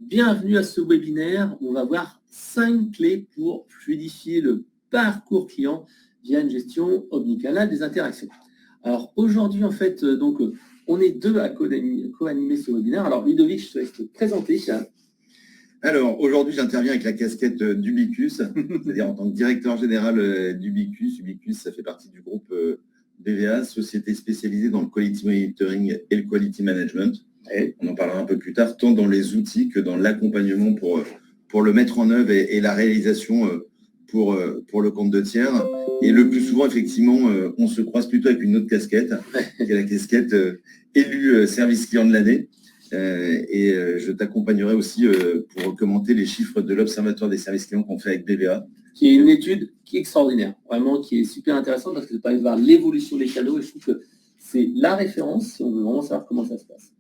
Bienvenue à ce webinaire où on va voir 5 clés pour fluidifier le parcours client via une gestion omnicanale des interactions. Alors aujourd'hui, en fait, on est deux à co-animer ce webinaire. Alors Ludovic, je te laisse te présenter. Alors aujourd'hui, j'interviens avec la casquette d'Ubicus, c'est-à-dire en tant que directeur général d'Ubicus. Ubicus, ça fait partie du groupe BVA, société spécialisée dans le quality monitoring et le quality management. Et on en parlera un peu plus tard, tant dans les outils que dans l'accompagnement pour le mettre en œuvre et la réalisation pour le compte de tiers. Et le plus souvent, effectivement, on se croise plutôt avec une autre casquette, qui est la casquette élu service client de l'année. Je t'accompagnerai aussi pour commenter les chiffres de l'Observatoire des services clients qu'on fait avec BVA. Qui est une étude qui est extraordinaire, vraiment qui est super intéressante parce que ça permet de voir l'évolution des canaux et je trouve que c'est la référence si on veut vraiment savoir comment ça se passe.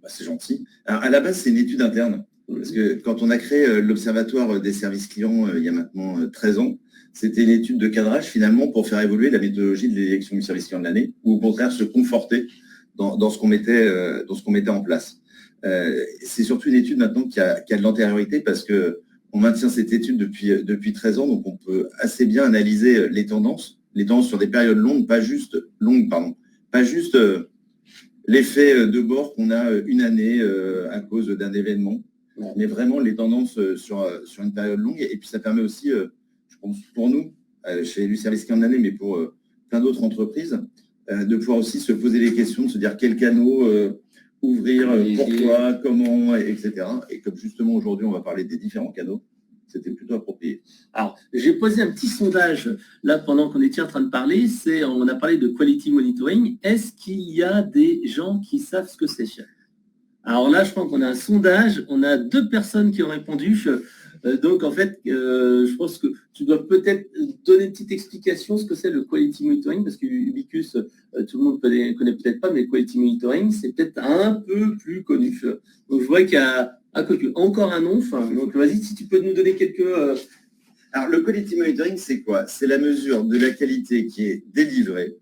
C'est gentil. Alors, à la base, c'est une étude interne. Parce que quand on a créé l'Observatoire des services clients il y a maintenant 13 ans, c'était une étude de cadrage finalement pour faire évoluer la méthodologie de l'élection du service client de l'année ou au contraire se conforter dans ce qu'on mettait en place. C'est surtout une étude maintenant qui a de l'antériorité parce qu'on maintient cette étude depuis 13 ans, donc on peut assez bien analyser les tendances sur des périodes longues, pas juste l'effet de bord qu'on a une année à cause d'un événement, mais vraiment les tendances sur une période longue. Et puis ça permet aussi, je pense pour nous, chez du service client de l'année, mais pour plein d'autres entreprises, de pouvoir aussi se poser les questions, de se dire quels canaux ouvrir, pourquoi, comment, etc. Et comme justement aujourd'hui on va parler des différents canaux, c'était plutôt approprié. Alors, j'ai posé un petit sondage là pendant qu'on était en train de parler. On a parlé de quality monitoring. Est-ce qu'il y a des gens qui savent ce que c'est? Alors là, je pense qu'on a un sondage. On a 2 personnes qui ont répondu. Donc, en fait, je pense que tu dois peut-être donner une petite explication ce que c'est le quality monitoring, parce que Ubicus, tout le monde ne connaît peut-être pas, mais le quality monitoring, c'est peut-être un peu plus connu. Donc, je vois qu'il y a encore un nom. Donc, vas-y, si tu peux nous donner quelques... Alors, le quality monitoring, c'est quoi? C'est la mesure de la qualité qui est délivrée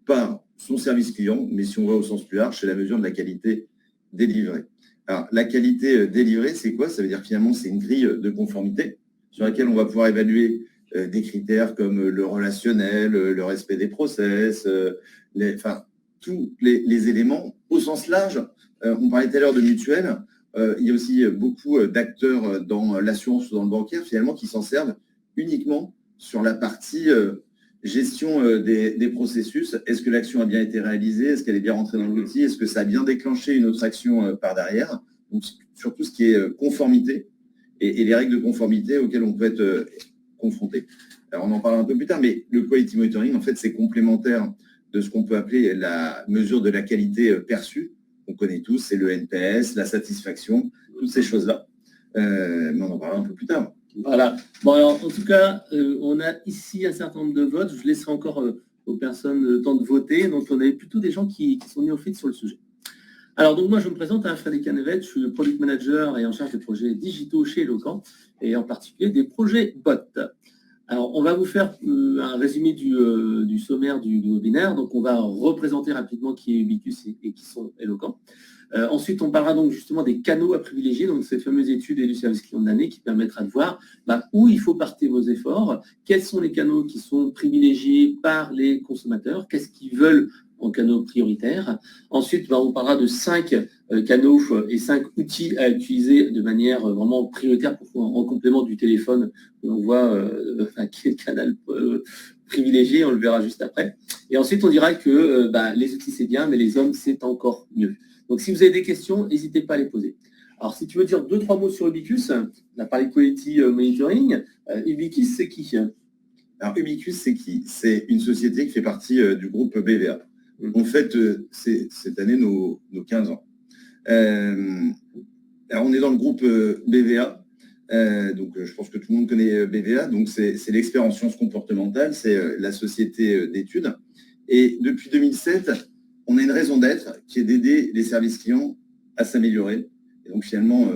par son service client, mais si on va au sens plus large, c'est la mesure de la qualité délivrée. Alors, la qualité délivrée, c'est quoi? Ça veut dire finalement, c'est une grille de conformité sur laquelle on va pouvoir évaluer des critères comme le relationnel, le respect des process, tous les éléments au sens large. On parlait tout à l'heure de mutuelles. Il y a aussi beaucoup d'acteurs dans l'assurance ou dans le bancaire, finalement, qui s'en servent uniquement sur la partie gestion des processus. Est-ce que l'action a bien été réalisée? Est-ce qu'elle est bien rentrée dans l'outil? Est-ce que ça a bien déclenché une autre action par derrière? Donc, sur tout ce qui est conformité et les règles de conformité auxquelles on peut être confronté. Alors, on en parlera un peu plus tard, mais le quality monitoring, en fait, c'est complémentaire de ce qu'on peut appeler la mesure de la qualité perçue. On connaît tous, c'est le NPS, la satisfaction, toutes ces choses-là. Mais on en parlera un peu plus tard. Voilà. Bon, alors, en tout cas, on a ici un certain nombre de votes. Je laisserai encore aux personnes le temps de voter. Donc, on avait plutôt des gens qui sont néophytes sur le sujet. Alors, donc, moi, je me présente à Frédéric Cannevet. Je suis product manager et en charge des projets digitaux chez Eloquent, et en particulier des projets bot. Alors, on va vous faire un résumé du sommaire du webinaire. Donc, on va représenter rapidement qui est Ubicus et qui sont Eloquent. Ensuite, on parlera donc justement des canaux à privilégier, donc cette fameuse étude et du service client de l'année qui permettra de voir où il faut porter vos efforts, quels sont les canaux qui sont privilégiés par les consommateurs, qu'est-ce qu'ils veulent en canaux prioritaires. Ensuite, on parlera de 5 canaux et 5 outils à utiliser de manière vraiment prioritaire en complément du téléphone que l'on voit qui est le canal privilégié, on le verra juste après. Et ensuite, on dira que les outils c'est bien, mais les hommes c'est encore mieux. Donc, si vous avez des questions, n'hésitez pas à les poser. Alors, si tu veux dire 2-3 mots sur Ubicus, on a parlé de quality monitoring. Ubicus, c'est qui? Alors, Ubicus, c'est qui? C'est une société qui fait partie du groupe BVA. On fête cette année nos 15 ans. Alors, on est dans le groupe BVA. Donc, je pense que tout le monde connaît BVA. Donc, c'est l'expert en sciences comportementales. C'est la société d'études. Et depuis 2007, on a une raison d'être qui est d'aider les services clients à s'améliorer et donc finalement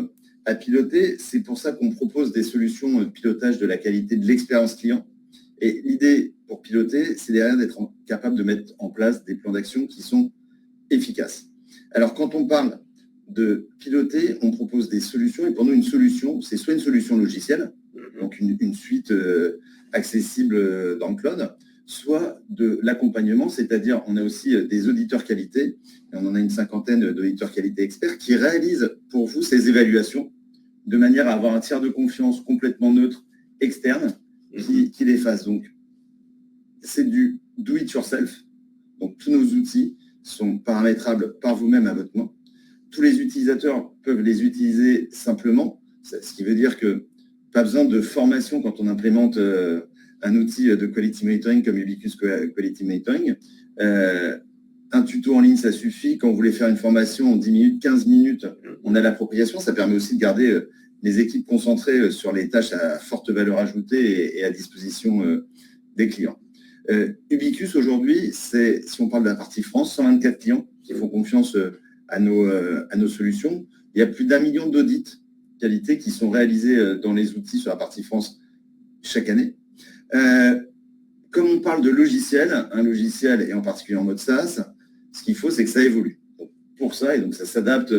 à piloter. C'est pour ça qu'on propose des solutions de pilotage de la qualité de l'expérience client. Et l'idée pour piloter, c'est derrière d'être capable de mettre en place des plans d'action qui sont efficaces. Alors quand on parle de piloter, on propose des solutions. Et pour nous, une solution, c'est soit une solution logicielle, donc une suite accessible dans le cloud, soit de l'accompagnement, c'est-à-dire on a aussi des auditeurs qualité, et on en a une cinquantaine d'auditeurs qualité experts qui réalisent pour vous ces évaluations de manière à avoir un tiers de confiance complètement neutre, externe, qui les fasse. Donc, c'est du do it yourself. Donc, tous nos outils sont paramétrables par vous-même à votre main. Tous les utilisateurs peuvent les utiliser simplement, ce qui veut dire que pas besoin de formation quand on implémente un outil de quality monitoring comme Ubiquus Quality Monitoring. Un tuto en ligne, ça suffit. Quand vous voulez faire une formation en 10 minutes, 15 minutes, on a l'appropriation. Ça permet aussi de garder les équipes concentrées sur les tâches à forte valeur ajoutée et à disposition des clients. Ubiquus, aujourd'hui, c'est, si on parle de la partie France, 124 clients qui font confiance à nos solutions. Il y a plus d'1 million d'audits qualité qui sont réalisés dans les outils sur la partie France chaque année. Comme on parle de logiciel, un logiciel, et en particulier en mode SaaS, ce qu'il faut, c'est que ça évolue. Donc, pour ça, et donc ça s'adapte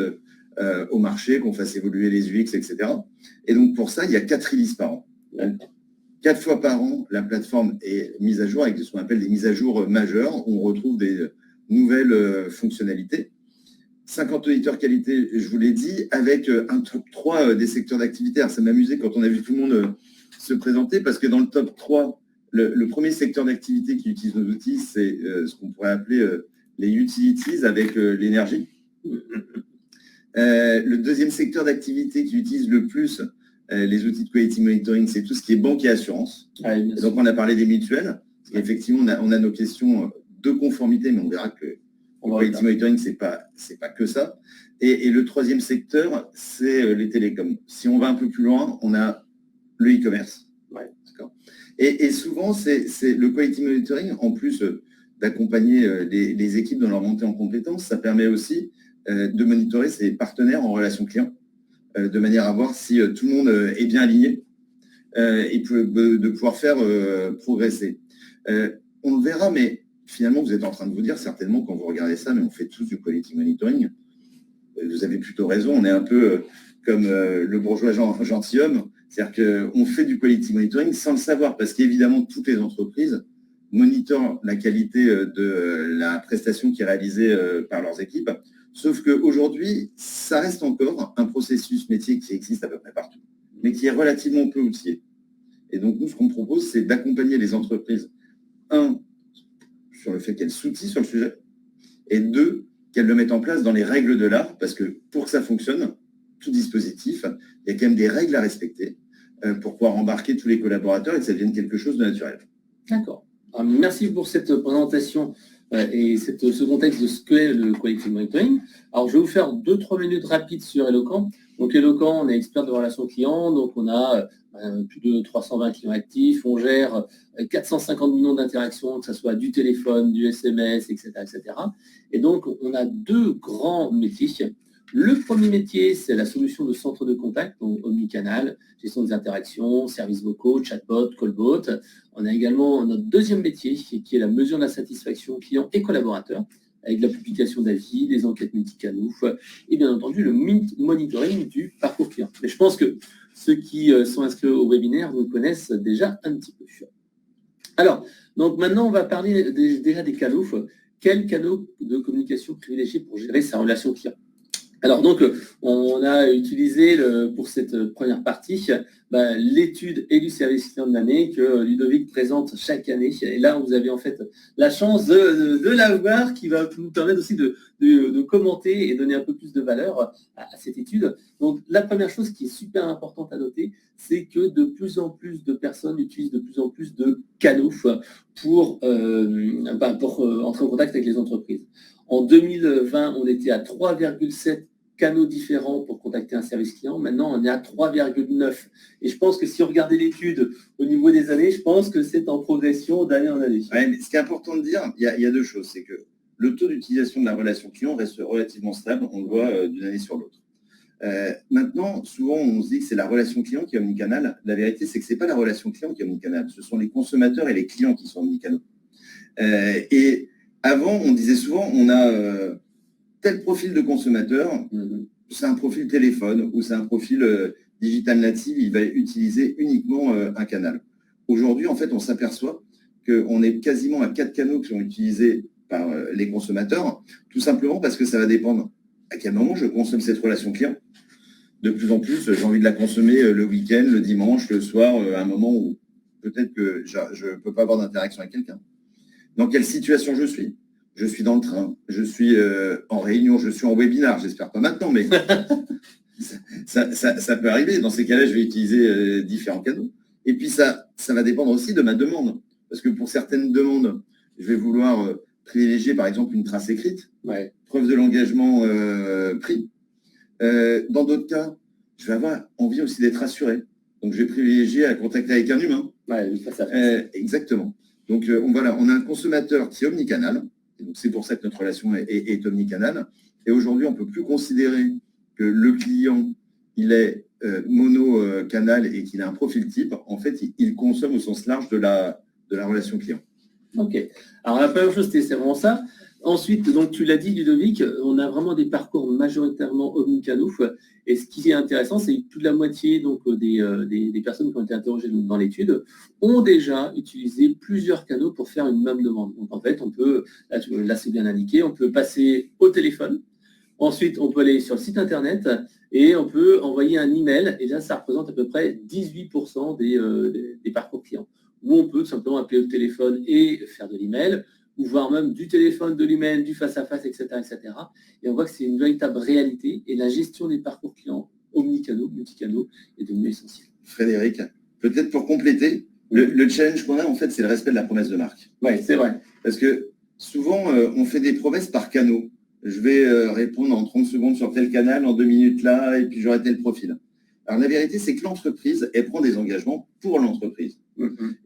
au marché, qu'on fasse évoluer les UX, etc. Et donc, pour ça, il y a 4 releases par an. 4 fois par an, la plateforme est mise à jour avec ce qu'on appelle des mises à jour majeures, où on retrouve des nouvelles fonctionnalités. 50 auditeurs qualité, je vous l'ai dit, avec un top 3 des secteurs d'activité. Alors, ça m'amusait quand on a vu tout le monde se présenter, parce que dans le top 3, le premier secteur d'activité qui utilise nos outils, c'est ce qu'on pourrait appeler les utilities avec l'énergie. Le deuxième secteur d'activité qui utilise le plus les outils de quality monitoring, c'est tout ce qui est banque et assurance. Ah, et donc, on a parlé des mutuelles. Effectivement, on a nos questions de conformité, mais on verra que le quality monitoring, c'est pas que ça. Et le troisième secteur, c'est les télécoms. Si on va un peu plus loin, on a le e-commerce. Ouais, d'accord. Et souvent, c'est le quality monitoring, en plus d'accompagner les équipes dans leur montée en compétences, ça permet aussi de monitorer ses partenaires en relation client, de manière à voir si tout le monde est bien aligné et de pouvoir faire progresser. On le verra, mais finalement, vous êtes en train de vous dire certainement quand vous regardez ça, mais on fait tous du quality monitoring. Vous avez plutôt raison, on est un peu comme le bourgeois gentilhomme, c'est-à-dire qu'on fait du quality monitoring sans le savoir, parce qu'évidemment, toutes les entreprises monitorent la qualité de la prestation qui est réalisée par leurs équipes, sauf qu'aujourd'hui, ça reste encore un processus métier qui existe à peu près partout, mais qui est relativement peu outillé. Et donc, nous, ce qu'on propose, c'est d'accompagner les entreprises, sur le fait qu'elles s'outillent sur le sujet, et 2, qu'elles le mettent en place dans les règles de l'art, parce que pour que ça fonctionne, tout dispositif, il y a quand même des règles à respecter pour pouvoir embarquer tous les collaborateurs et que ça devienne quelque chose de naturel. D'accord. Merci pour cette présentation et ce contexte de ce qu'est le quality monitoring. Alors, je vais vous faire 2-3 minutes rapides sur Eloquent. Donc, Eloquent, on est expert de relations clients, donc on a plus de 320 clients actifs, on gère 450 millions d'interactions, que ce soit du téléphone, du SMS, etc., etc. Et donc, on a 2 grands métiers. Le premier métier, c'est la solution de centre de contact, donc omnicanal, gestion des interactions, services vocaux, chatbot, callbot. On a également notre deuxième métier, qui est la mesure de la satisfaction client et collaborateur, avec la publication d'avis, des enquêtes multicanaux et bien entendu le monitoring du parcours client. Mais je pense que ceux qui sont inscrits au webinaire vous connaissent déjà un petit peu. Alors, donc maintenant, on va parler déjà des canaux. Quels canaux de communication privilégiés pour gérer sa relation client? Alors donc, on a utilisé pour cette première partie l'étude et du service client de l'année que Ludovic présente chaque année. Et là, vous avez en fait la chance de la voir qui va nous permettre aussi de commenter et donner un peu plus de valeur à cette étude. Donc, la première chose qui est super importante à noter, c'est que de plus en plus de personnes utilisent de plus en plus de canaux pour entrer en contact avec les entreprises. En 2020, on était à 3,7 canaux différents pour contacter un service client. Maintenant, on est à 3,9. Et je pense que si on regardait l'étude au niveau des années, je pense que c'est en progression d'année en année. Ouais, mais ce qui est important de dire, il y a 2 choses. C'est que le taux d'utilisation de la relation client reste relativement stable. On le voit d'une année sur l'autre. Maintenant, souvent, on se dit que c'est la relation client qui est omnicanal. La vérité, c'est que ce n'est pas la relation client qui est omnicanal. Ce sont les consommateurs et les clients qui sont omnicanaux. Et avant, on disait souvent, on a tel profil de consommateur, c'est un profil téléphone ou c'est un profil digital native, il va utiliser uniquement un canal. Aujourd'hui, en fait, on s'aperçoit qu'on est quasiment à 4 canaux qui sont utilisés par les consommateurs, tout simplement parce que ça va dépendre à quel moment je consomme cette relation client. De plus en plus, j'ai envie de la consommer le week-end, le dimanche, le soir, à un moment où peut-être que je ne peux pas avoir d'interaction avec quelqu'un. Dans quelle situation je suis? Je suis dans le train, je suis en réunion, je suis en webinar, j'espère pas maintenant, mais ça peut arriver. Dans ces cas-là, je vais utiliser différents canaux. Et puis, ça va dépendre aussi de ma demande. Parce que pour certaines demandes, je vais vouloir privilégier, par exemple, une trace écrite, preuve de l'engagement pris. Dans d'autres cas, je vais avoir envie aussi d'être rassuré. Donc, je vais privilégier à contacter avec un humain. Exactement. Donc, voilà, on a un consommateur qui est omnicanal. Et donc, c'est pour ça que notre relation est omnicanale. Et aujourd'hui, on ne peut plus considérer que le client, il est mono-canal et qu'il a un profil type. En fait, il consomme au sens large de la relation client. Ok. Alors, la première chose, c'est vraiment ça. Ensuite, donc tu l'as dit, Ludovic, on a vraiment des parcours majoritairement omnicanaux. Et ce qui est intéressant, c'est que plus de la moitié donc, des personnes qui ont été interrogées dans l'étude ont déjà utilisé plusieurs canaux pour faire une même demande. Donc en fait, on peut, là c'est bien indiqué, on peut passer au téléphone. Ensuite, on peut aller sur le site internet et on peut envoyer un email. Et là, ça représente à peu près 18% des parcours clients. Ou on peut tout simplement appeler au téléphone et faire de l'email, ou voire même du téléphone, de l'email, du face-à-face, etc., etc. Et on voit que c'est une véritable réalité et la gestion des parcours clients omnicanaux, multicanaux est devenue essentielle. Frédéric, peut-être pour compléter, le challenge qu'on a, en fait, c'est le respect de la promesse de marque. Oui, c'est vrai. Parce que souvent, on fait des promesses par canaux. Je vais répondre en 30 secondes sur tel canal, en 2 minutes là, et puis j'aurai tel profil. Alors, la vérité, c'est que l'entreprise, elle prend des engagements pour l'entreprise.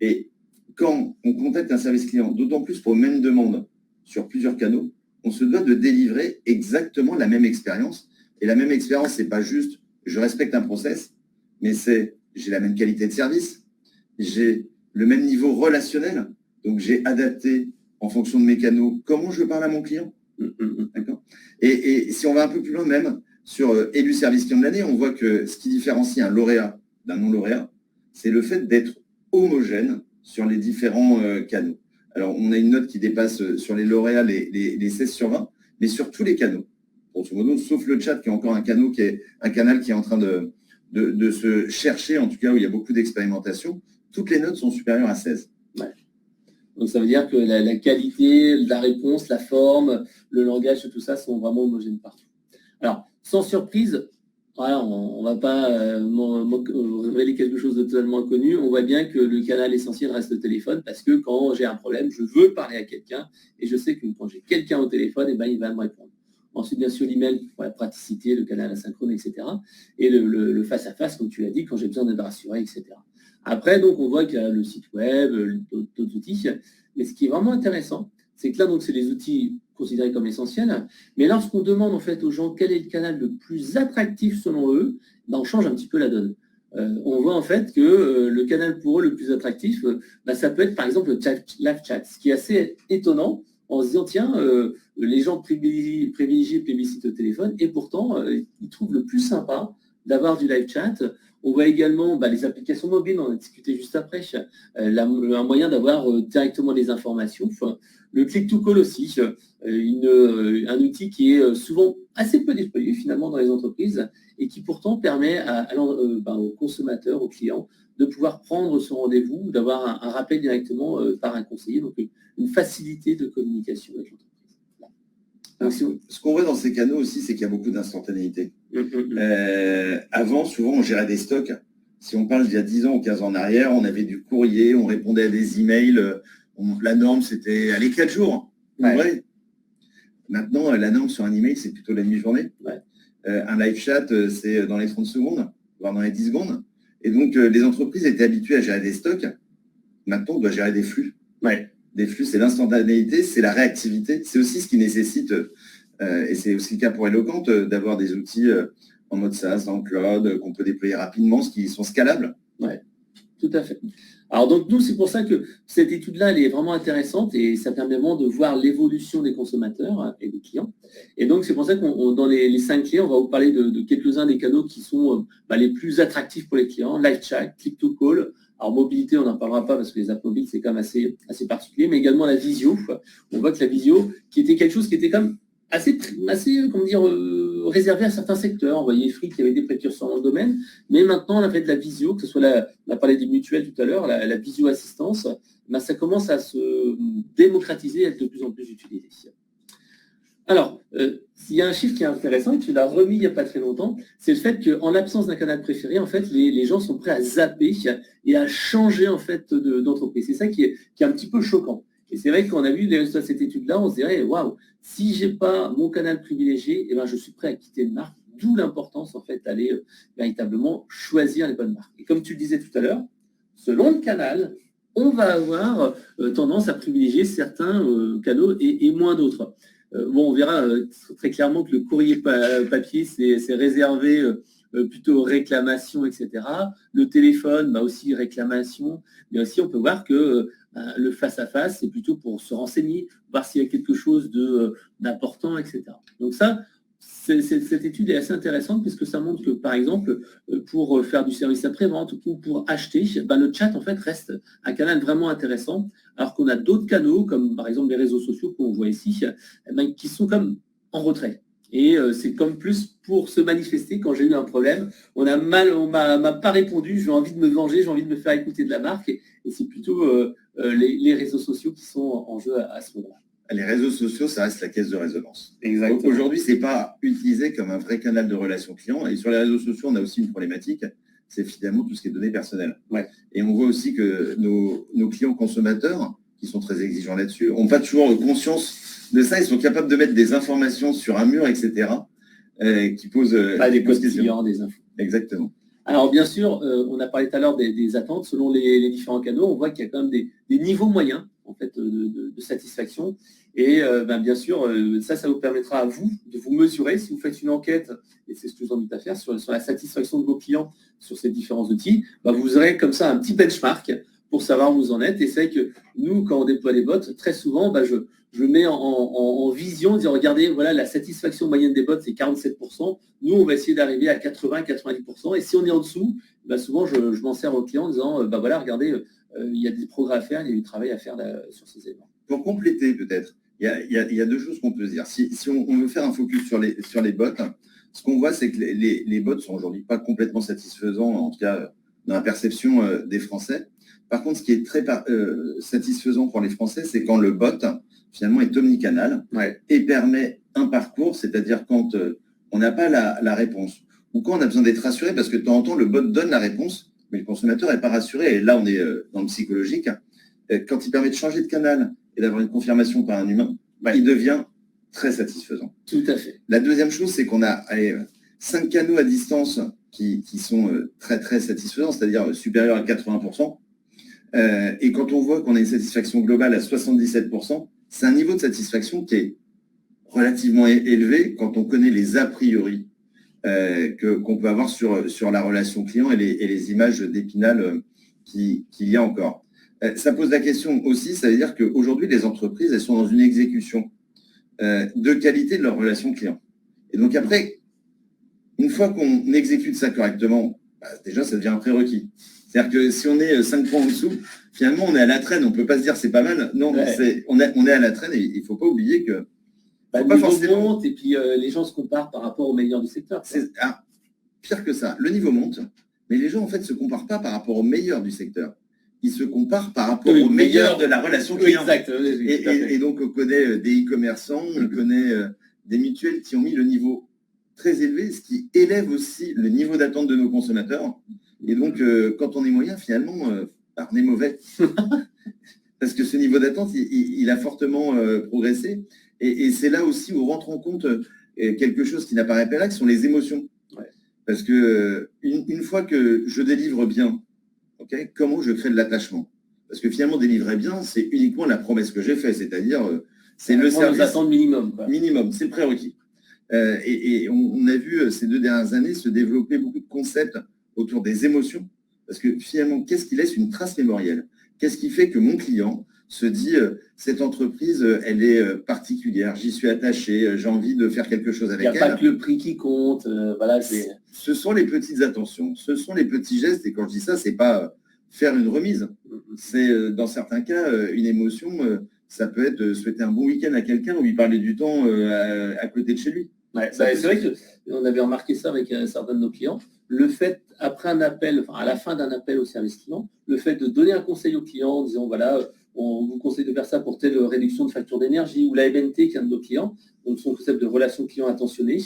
Et quand on contacte un service client, d'autant plus pour une même demande sur plusieurs canaux, on se doit de délivrer exactement la même expérience. Et la même expérience, c'est pas juste je respecte un process, mais c'est j'ai la même qualité de service, j'ai le même niveau relationnel, donc j'ai adapté en fonction de mes canaux comment je parle à mon client. D'accord. Et si on va un peu plus loin même, sur élu service client de l'année, on voit que ce qui différencie un lauréat d'un non-lauréat, c'est le fait d'être homogène sur les différents canaux. Alors, on a une note qui dépasse sur les lauréats les 16 sur 20, mais sur tous les canaux. Grosso modo, sauf le chat qui est encore un canal qui est en train de se chercher, en tout cas où il y a beaucoup d'expérimentation, toutes les notes sont supérieures à 16. Ouais. Donc, ça veut dire que la qualité, la réponse, la forme, le langage, tout ça sont vraiment homogènes partout. Alors, sans surprise, voilà, on ne va pas révéler quelque chose de totalement inconnu. On voit bien que le canal essentiel reste le téléphone parce que quand j'ai un problème, je veux parler à quelqu'un et je sais que quand j'ai quelqu'un au téléphone, eh ben, il va me répondre. Ensuite, bien sûr, l'email pour la praticité, le canal asynchrone, etc. Et le face-à-face, comme tu l'as dit, quand j'ai besoin d'être rassuré, etc. Après, donc, on voit qu'il y a le site web, d'autres outils. Mais ce qui est vraiment intéressant, c'est que là, donc, c'est des outils considérés comme essentiels. Mais lorsqu'on demande en fait aux gens quel est le canal le plus attractif selon eux, ben, on change un petit peu la donne. On voit en fait que le canal pour eux le plus attractif, ça peut être par exemple le live chat, ce qui est assez étonnant en se disant tiens, les gens privilégient le plébiscite au téléphone et pourtant ils trouvent le plus sympa d'avoir du live chat. On voit également les applications mobiles, on a discuté juste après, un moyen d'avoir directement des informations. Le click-to-call aussi, un outil qui est souvent assez peu déployé finalement dans les entreprises et qui pourtant permet aux consommateurs, aux clients, de pouvoir prendre son rendez-vous, d'avoir un rappel directement par un conseiller, donc une facilité de communication avec l'entreprise. Ce qu'on voit dans ces canaux aussi, c'est qu'il y a beaucoup d'instantanéité. Avant, souvent, on gérait des stocks. Si on parle d'il y a 10 ans ou 15 ans en arrière, on avait du courrier, on répondait à des emails. La norme, c'était aller 4 jours. Ouais. Vrai. Maintenant, la norme sur un email, c'est plutôt la demi-journée. Ouais. Un live chat, c'est dans les 30 secondes, voire dans les 10 secondes. Et donc, les entreprises étaient habituées à gérer des stocks. Maintenant, on doit gérer des flux. Ouais. Des flux, c'est l'instantanéité, c'est la réactivité. C'est aussi ce qui nécessite, et c'est aussi le cas pour Eloquent, d'avoir des outils en mode SaaS, dans le cloud, qu'on peut déployer rapidement, qui sont scalables. Oui, tout à fait. Alors donc nous, c'est pour ça que cette étude-là, elle est vraiment intéressante et ça permet vraiment de voir l'évolution des consommateurs et des clients. Et donc c'est pour ça qu'on dans les 5 clés, on va vous parler de quelques-uns des canaux qui sont les plus attractifs pour les clients, live chat, click to call. Alors mobilité, on n'en parlera pas parce que les apps mobiles, c'est quand même assez particulier, mais également la visio. On voit que la visio, qui était quelque chose qui était quand même assez comment dire, réservé à certains secteurs. Vous voyez, Free qui avait des précurseurs dans le domaine, mais maintenant, on a fait de la visio, que ce soit on a parlé des mutuelles tout à l'heure, la visio-assistance, ça commence à se démocratiser et être de plus en plus utilisé. Alors, il y a un chiffre qui est intéressant, et tu l'as remis il n'y a pas très longtemps, c'est le fait qu'en l'absence d'un canal préféré, en fait, les gens sont prêts à zapper et à changer en fait d'entreprise. C'est ça qui est un petit peu choquant. Et c'est vrai qu'on a vu les résultats de cette étude-là, on se dirait, waouh, si je n'ai pas mon canal privilégié, eh ben, je suis prêt à quitter une marque, d'où l'importance en fait d'aller véritablement choisir les bonnes marques. Et comme tu le disais tout à l'heure, selon le canal, on va avoir tendance à privilégier certains canaux et moins d'autres. Bon, on verra très clairement que le courrier papier, c'est réservé plutôt aux réclamations, etc. Le téléphone, aussi réclamation, mais aussi on peut voir que le face-à-face, c'est plutôt pour se renseigner, voir s'il y a quelque chose d'important, etc. Donc ça, cette étude est assez intéressante puisque ça montre que, par exemple, pour faire du service après-vente ou pour acheter, le chat, en fait, reste un canal vraiment intéressant, alors qu'on a d'autres canaux, comme par exemple les réseaux sociaux qu'on voit ici, qui sont comme en retrait. Et c'est comme plus pour se manifester quand j'ai eu un problème. On m'a pas répondu, j'ai envie de me venger, j'ai envie de me faire écouter de la marque. Et c'est plutôt les réseaux sociaux qui sont en jeu à ce moment-là. Les réseaux sociaux, ça reste la caisse de résonance. Exactement. Aujourd'hui, ce n'est pas utilisé comme un vrai canal de relation client. Et sur les réseaux sociaux, on a aussi une problématique, c'est finalement tout ce qui est données personnelles. Ouais. Et on voit aussi que nos clients consommateurs, qui sont très exigeants là-dessus, n'ont pas toujours conscience de ça. Ils sont capables de mettre des informations sur un mur, etc., qui posent des codes clients, des infos. Exactement. Alors, bien sûr, on a parlé tout à l'heure des attentes. Selon les différents canaux, on voit qu'il y a quand même des niveaux moyens en fait, de satisfaction. Et bien sûr, ça vous permettra à vous de vous mesurer. Si vous faites une enquête, et c'est ce que je vous invite à faire, sur la satisfaction de vos clients sur ces différents outils, vous aurez comme ça un petit benchmark pour savoir où vous en êtes. Et c'est vrai que nous, quand on déploie les bots, très souvent, je mets en vision, dire regardez, voilà, la satisfaction moyenne des bots, c'est 47%. Nous, on va essayer d'arriver à 80-90%. Et si on est en dessous, souvent, je m'en sers aux clients en disant voilà, regardez, il y a des progrès à faire, il y a du travail à faire sur ces éléments. Pour compléter, peut-être, il y a deux choses qu'on peut se dire. Si on veut faire un focus sur les bots, ce qu'on voit, c'est que les bots sont aujourd'hui pas complètement satisfaisants, en tout cas dans la perception des Français. Par contre, ce qui est très satisfaisant pour les Français, c'est quand le bot, finalement, est omnicanal et permet un parcours, c'est-à-dire quand on n'a pas la réponse ou quand on a besoin d'être rassuré, parce que de temps en temps, le bot donne la réponse, mais le consommateur n'est pas rassuré. Et là, on est dans le psychologique. Quand il permet de changer de canal et d'avoir une confirmation par un humain, il devient très satisfaisant. Tout à fait. La deuxième chose, c'est qu'on a 5 canaux à distance qui sont très, très satisfaisants, c'est-à-dire supérieurs à 80%. Et quand on voit qu'on a une satisfaction globale à 77%, c'est un niveau de satisfaction qui est relativement élevé quand on connaît les a priori qu'on peut avoir sur la relation client et les images d'Épinal qu'il y a encore. Ça pose la question aussi, ça veut dire qu'aujourd'hui, les entreprises, elles sont dans une exécution de qualité de leur relation client. Et donc après, une fois qu'on exécute ça correctement, déjà, ça devient un prérequis. C'est-à-dire que si on est 5 points en dessous, finalement, on est à la traîne. On ne peut pas se dire c'est pas mal. Non, on est à la traîne et il ne faut pas oublier que pas forcément monte et puis les gens se comparent par rapport aux meilleurs du secteur. Pire que ça, le niveau monte, mais les gens en fait ne se comparent pas par rapport aux meilleurs du secteur. Ils se comparent par rapport aux meilleurs de la relation client. Exact. Et donc on connaît des e-commerçants, on connaît des mutuelles qui ont mis le niveau très élevé, ce qui élève aussi le niveau d'attente de nos consommateurs. Et donc quand on est moyen, finalement, on est mauvais. Parce que ce niveau d'attente, il a fortement progressé. Et c'est là aussi où rentre en compte quelque chose qui n'apparaît pas là, qui sont les émotions. Ouais. Parce que une fois que je délivre bien, comment je crée de l'attachement? Parce que finalement, délivrer bien, c'est uniquement la promesse que j'ai faite, c'est-à-dire c'est le service attentes minimum. Minimum, c'est le prérequis. Et on a vu ces 2 dernières années se développer beaucoup de concepts autour des émotions. Parce que finalement, qu'est-ce qui laisse une trace mémorielle? Qu'est-ce qui fait que mon client se dit cette entreprise, elle est particulière, j'y suis attaché, j'ai envie de faire quelque chose avec elle. Il n'y a pas que le prix qui compte. Voilà, ce sont les petites attentions, ce sont les petits gestes. Et quand je dis ça, c'est pas faire une remise. C'est dans certains cas une émotion. Ça peut être souhaiter un bon week-end à quelqu'un ou lui parler du temps à côté de chez lui. Ouais, c'est vrai qu'on avait remarqué ça avec certains de nos clients. Le fait, après un appel, enfin à la fin d'un appel au service client, le fait de donner un conseil au client en disant voilà, on vous conseille de faire ça pour telle réduction de facture d'énergie, ou la MNT qui est un de nos clients, donc son concept de relation client attentionnée.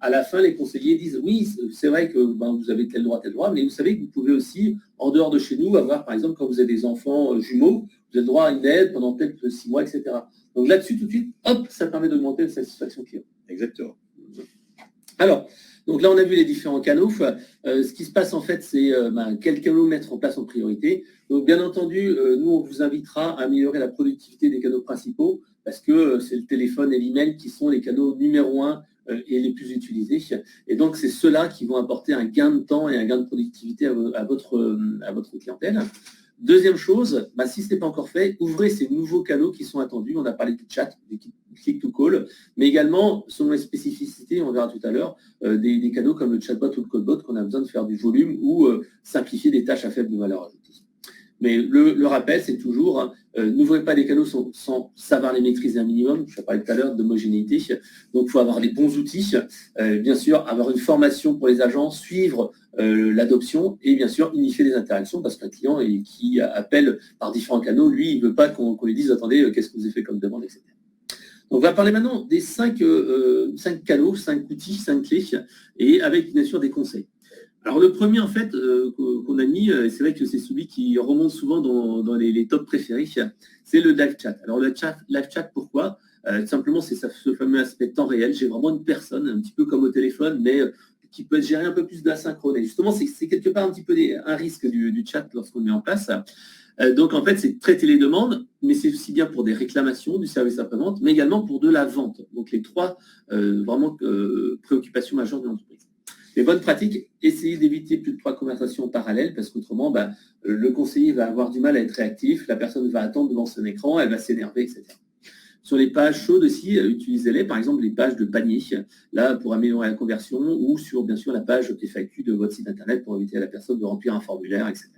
À la fin, les conseillers disent oui, c'est vrai que vous avez tel droit, mais vous savez que vous pouvez aussi, en dehors de chez nous, avoir par exemple quand vous avez des enfants jumeaux, vous avez le droit à une aide pendant peut-être 6 mois, etc. Donc là-dessus, tout de suite, hop, ça permet d'augmenter la satisfaction client. Exactement. Alors, donc là, on a vu les différents canaux. Ce qui se passe, en fait, c'est quels canaux mettre en place en priorité. Donc, bien entendu, nous, on vous invitera à améliorer la productivité des canaux principaux parce que c'est le téléphone et l'email qui sont les canaux numéro 1 et les plus utilisés. Et donc, c'est ceux-là qui vont apporter un gain de temps et un gain de productivité à votre clientèle. Deuxième chose, si ce n'est pas encore fait, ouvrez ces nouveaux canaux qui sont attendus. On a parlé du chat, du click to call, mais également, selon les spécificités, on verra tout à l'heure, des canaux comme le chatbot ou le callbot qu'on a besoin de faire du volume ou simplifier des tâches à faible valeur ajoutée. Mais le rappel, c'est toujours, n'ouvrez pas des canaux sans savoir les maîtriser un minimum. Je parlais tout à l'heure d'homogénéité. Donc, il faut avoir les bons outils. Bien sûr, avoir une formation pour les agents, suivre l'adoption et bien sûr, unifier les interactions parce qu'un client qui appelle par différents canaux, lui, il ne veut pas qu'on lui dise, attendez, qu'est-ce que vous avez fait comme demande, etc. Donc, on va parler maintenant des 5 canaux, 5 outils, 5 clés et avec bien sûr des conseils. Alors le premier en fait qu'on a mis, c'est vrai que c'est celui qui remonte souvent dans les tops préférés, c'est le live chat. Alors le live chat, pourquoi simplement c'est ce fameux aspect temps réel. J'ai vraiment une personne, un petit peu comme au téléphone, mais qui peut gérer un peu plus d'asynchrone. Et justement, c'est quelque part un petit peu un risque du chat lorsqu'on le met en place. Donc en fait, c'est traiter les demandes, mais c'est aussi bien pour des réclamations du service après-vente, mais également pour de la vente. Donc les 3 vraiment préoccupations majeures de l'entreprise. Les bonnes pratiques, essayez d'éviter plus de 3 conversations en parallèle parce qu'autrement, le conseiller va avoir du mal à être réactif, la personne va attendre devant son écran, elle va s'énerver, etc. Sur les pages chaudes aussi, utilisez-les, par exemple les pages de panier, là pour améliorer la conversion, ou sur bien sûr la page FAQ de votre site internet pour éviter à la personne de remplir un formulaire, etc.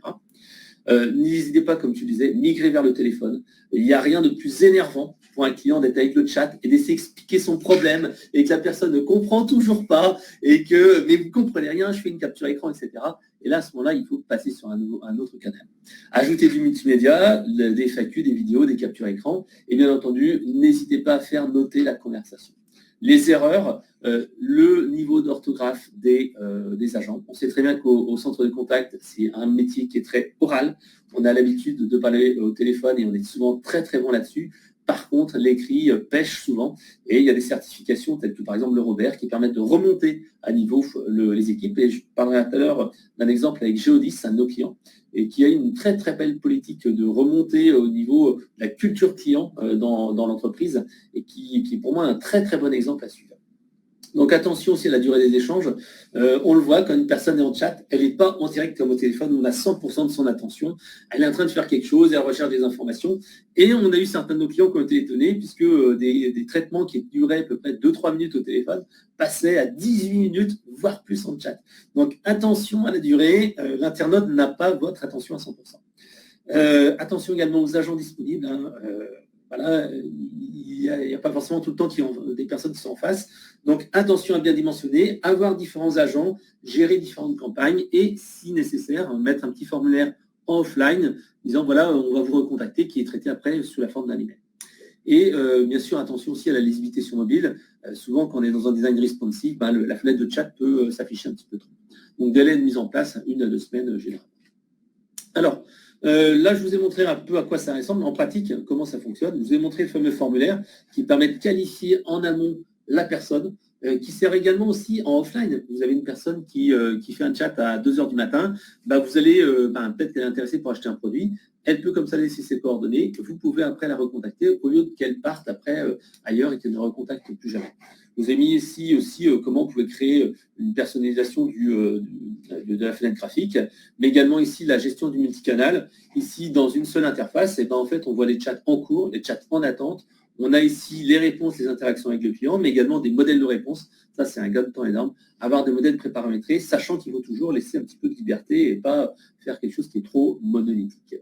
N'hésitez pas, comme tu disais, migrer vers le téléphone. Il n'y a rien de plus énervant pour un client d'être avec le chat et d'essayer d'expliquer son problème et que la personne ne comprend toujours pas mais vous ne comprenez rien, je fais une capture écran, etc. Et là, à ce moment-là, il faut passer sur un autre canal. Ajouter du multimédia, des FAQ, des vidéos, des captures écran. Et bien entendu, n'hésitez pas à faire noter la conversation. Les erreurs, le niveau d'orthographe des agents. On sait très bien qu'au centre de contact, c'est un métier qui est très oral. On a l'habitude de parler au téléphone et on est souvent très très bon là-dessus. Par contre, l'écrit pêche souvent et il y a des certifications telles que par exemple le Robert qui permettent de remonter à niveau les équipes. Et je parlerai tout à l'heure d'un exemple avec Geodis, un de nos clients, et qui a une très très belle politique de remonter au niveau de la culture client dans l'entreprise et qui est pour moi un très très bon exemple à suivre. Donc attention aussi à la durée des échanges. On le voit, quand une personne est en chat, elle n'est pas en direct comme au téléphone où on a 100% de son attention. Elle est en train de faire quelque chose, elle recherche des informations. Et on a eu certains de nos clients qui ont été étonnés puisque des traitements qui duraient à peu près 2-3 minutes au téléphone passaient à 18 minutes, voire plus en chat. Donc attention à la durée. L'internaute n'a pas votre attention à 100%. Attention également aux agents disponibles. Voilà, il n'y a pas forcément tout le temps des personnes qui sont en face. Donc, attention à bien dimensionner, avoir différents agents, gérer différentes campagnes et, si nécessaire, mettre un petit formulaire en offline disant, voilà, on va vous recontacter qui est traité après sous la forme d'un email. Et bien sûr, attention aussi à la lisibilité sur mobile. Souvent, quand on est dans un design responsive, la fenêtre de chat peut s'afficher un petit peu trop. Donc, délai de mise en place, 1 à 2 semaines généralement. Alors, là, je vous ai montré un peu à quoi ça ressemble. En pratique, comment ça fonctionne. Je vous ai montré le fameux formulaire qui permet de qualifier en amont la personne. qui sert également aussi en offline. Vous avez une personne qui fait un chat à 2 heures du matin, vous allez, peut-être qu'elle est intéressée pour acheter un produit, elle peut comme ça laisser ses coordonnées, vous pouvez après la recontacter au lieu qu'elle parte après ailleurs et qu'elle ne recontacte plus jamais. Je vous ai mis ici aussi comment vous pouvez créer une personnalisation de la fenêtre graphique, mais également ici la gestion du multicanal. Ici, dans une seule interface, et en fait, on voit les chats en cours, les chats en attente. On a ici les réponses, les interactions avec le client, mais également des modèles de réponse. Ça, c'est un gain de temps énorme. Avoir des modèles préparamétrés, sachant qu'il faut toujours laisser un petit peu de liberté et pas faire quelque chose qui est trop monolithique.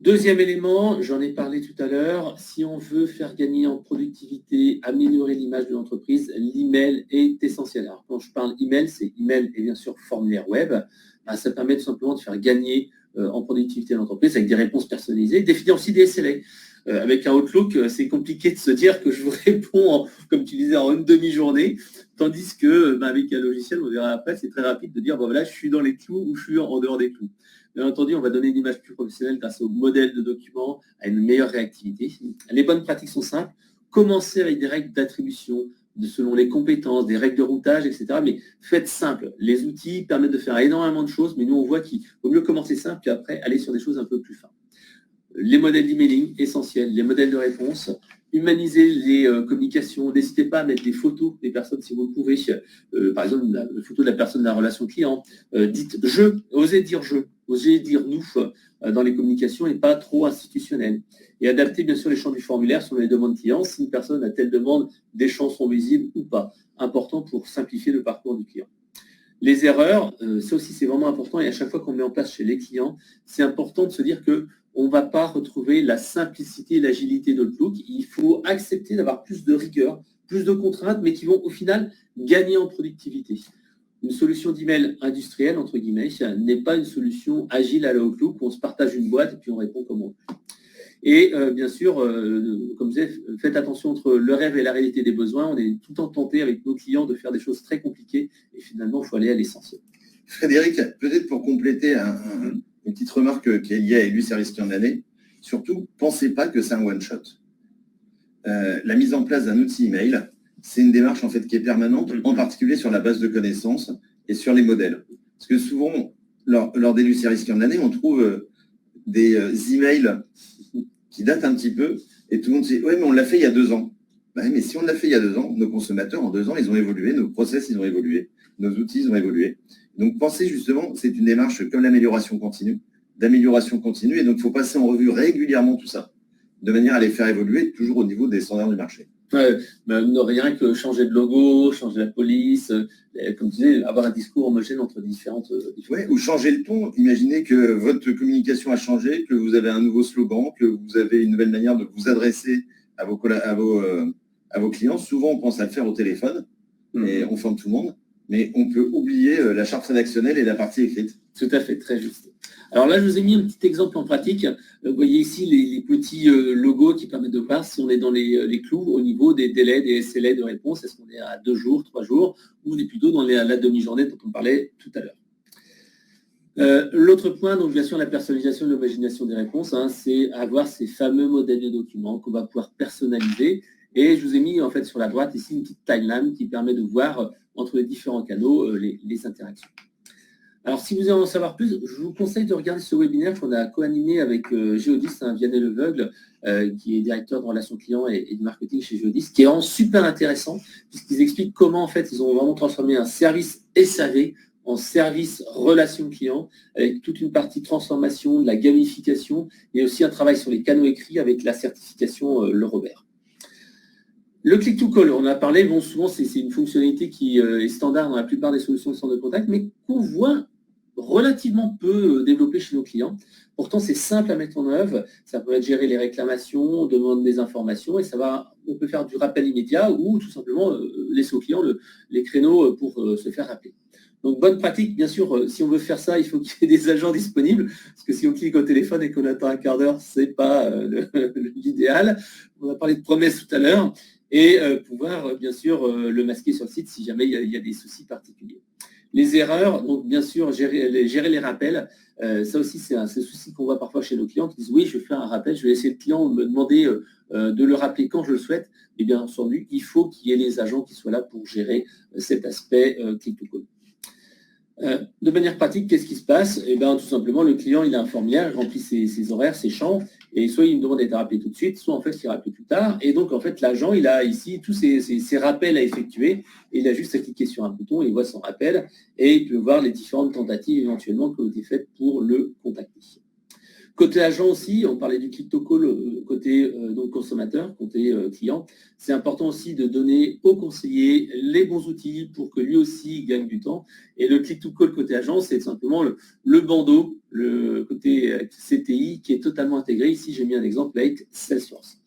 Deuxième élément, j'en ai parlé tout à l'heure, si on veut faire gagner en productivité, améliorer l'image de l'entreprise, l'email est essentiel. Alors, quand je parle email, c'est email et bien sûr formulaire web. Ça permet tout simplement de faire gagner en productivité l'entreprise avec des réponses personnalisées, définir aussi des SLA. Avec un Outlook, c'est compliqué de se dire que je vous réponds, comme tu disais, en une demi-journée, tandis que avec un logiciel, on verra après, c'est très rapide de dire, voilà, je suis dans les clous ou je suis en dehors des clous. Bien entendu, on va donner une image plus professionnelle grâce au modèle de document, à une meilleure réactivité. Les bonnes pratiques sont simples. Commencez avec des règles d'attribution, selon les compétences, des règles de routage, etc. Mais faites simple. Les outils permettent de faire énormément de choses, mais nous, on voit qu'il vaut mieux commencer simple, puis après, aller sur des choses un peu plus fines. Les modèles d'emailing, essentiels, les modèles de réponse, humaniser les communications, n'hésitez pas à mettre des photos des personnes si vous le pouvez, par exemple la photo de la personne de la relation client, dites je, osez dire nous dans les communications et pas trop institutionnel. Et adapter bien sûr les champs du formulaire sur les demandes clients, si une personne a telle demande, des champs sont visibles ou pas. Important pour simplifier le parcours du client. Les erreurs, ça aussi c'est vraiment important et à chaque fois qu'on met en place chez les clients, c'est important de se dire qu'on ne va pas retrouver la simplicité et l'agilité de l'Outlook. Il faut accepter d'avoir plus de rigueur, plus de contraintes, mais qui vont au final gagner en productivité. Une solution d'email industrielle, entre guillemets, n'est pas une solution agile à la Outlook où on se partage une boîte et puis on répond comme on veut. Et bien sûr, comme je disais, faites attention entre le rêve et la réalité des besoins. On est tout le temps tenté avec nos clients de faire des choses très compliquées et finalement, il faut aller à l'essentiel. Frédéric, peut-être pour compléter une petite remarque qui est liée à élu service client de l'année, surtout, pensez pas que c'est un one-shot. La mise en place d'un outil email, c'est une démarche en fait qui est permanente, en particulier sur la base de connaissances et sur les modèles. Parce que souvent, lors d'élu service client de l'année, on trouve des emails qui datent un petit peu, et tout le monde dit « Ouais, mais on l'a fait il y a 2 ans. » Mais si on l'a fait il y a 2 ans, nos consommateurs, en 2 ans, ils ont évolué, nos process, ils ont évolué, nos outils, ils ont évolué. Donc, pensez justement, c'est une démarche comme l'amélioration continue, d'amélioration continue, et donc il faut passer en revue régulièrement tout ça, de manière à les faire évoluer toujours au niveau des standards du marché. Ne rien que changer de logo, changer la police, comme tu disais, avoir un discours homogène entre différentes... Ouais, ou changer le ton. Imaginez que votre communication a changé, que vous avez un nouveau slogan, que vous avez une nouvelle manière de vous adresser à vos clients. Souvent, on pense à le faire au téléphone, et on forme tout le monde, mais on peut oublier la charte rédactionnelle et la partie écrite. Tout à fait, très juste. Alors là, je vous ai mis un petit exemple en pratique. Vous voyez ici les petits logos qui permettent de voir si on est dans les clous au niveau des délais, des SLA de réponse. Est-ce qu'on est à 2 jours, 3 jours, ou on est plutôt dans la demi-journée dont on parlait tout à l'heure. L'autre point, donc bien sûr la personnalisation et l'imagination des réponses, c'est avoir ces fameux modèles de documents qu'on va pouvoir personnaliser. Et je vous ai mis en fait sur la droite ici une petite timeline qui permet de voir entre les différents canaux les interactions. Alors, si vous voulez en savoir plus, je vous conseille de regarder ce webinaire qu'on a co-animé avec Geodis, Vianney Leveugle, qui est directeur de relations clients et de marketing chez Geodis, qui est vraiment super intéressant, puisqu'ils expliquent comment, en fait, ils ont vraiment transformé un service SAV en service relation client, avec toute une partie transformation, de la gamification, et aussi un travail sur les canaux écrits avec la certification Le Robert. Le click-to-call, on a parlé, souvent c'est une fonctionnalité qui est standard dans la plupart des solutions de centre de contact, mais qu'on voit relativement peu développé chez nos clients. Pourtant, c'est simple à mettre en œuvre. Ça peut être gérer les réclamations, demander des informations, et on peut faire du rappel immédiat ou tout simplement laisser aux clients les créneaux pour se faire rappeler. Donc, bonne pratique, bien sûr, si on veut faire ça, il faut qu'il y ait des agents disponibles, parce que si on clique au téléphone et qu'on attend un quart d'heure, ce n'est pas l'idéal. On a parlé de promesses tout à l'heure, et pouvoir, bien sûr, le masquer sur le site si jamais il y a des soucis particuliers. Les erreurs, donc bien sûr, gérer les rappels. Ça aussi, c'est un souci qu'on voit parfois chez nos clients qui disent oui, je vais faire un rappel, je vais laisser le client me demander de le rappeler quand je le souhaite. Et bien entendu, il faut qu'il y ait les agents qui soient là pour gérer cet aspect click to call. De manière pratique, qu'est-ce qui se passe? Eh bien, tout simplement, le client, il a un formulaire, il remplit ses horaires, ses champs, et soit il me demande d'être rappelé tout de suite, soit en fait, il rappelle plus tard. Et donc, en fait, l'agent, il a ici tous ses rappels à effectuer, et il a juste à cliquer sur un bouton, il voit son rappel, et il peut voir les différentes tentatives éventuellement qui ont été faites pour le contacter. Côté agent aussi, on parlait du click to call côté donc consommateur, côté client. C'est important aussi de donner au conseiller les bons outils pour que lui aussi gagne du temps. Et le click to call côté agent, c'est simplement le bandeau, le côté CTI qui est totalement intégré. Ici, j'ai mis un exemple avec Salesforce.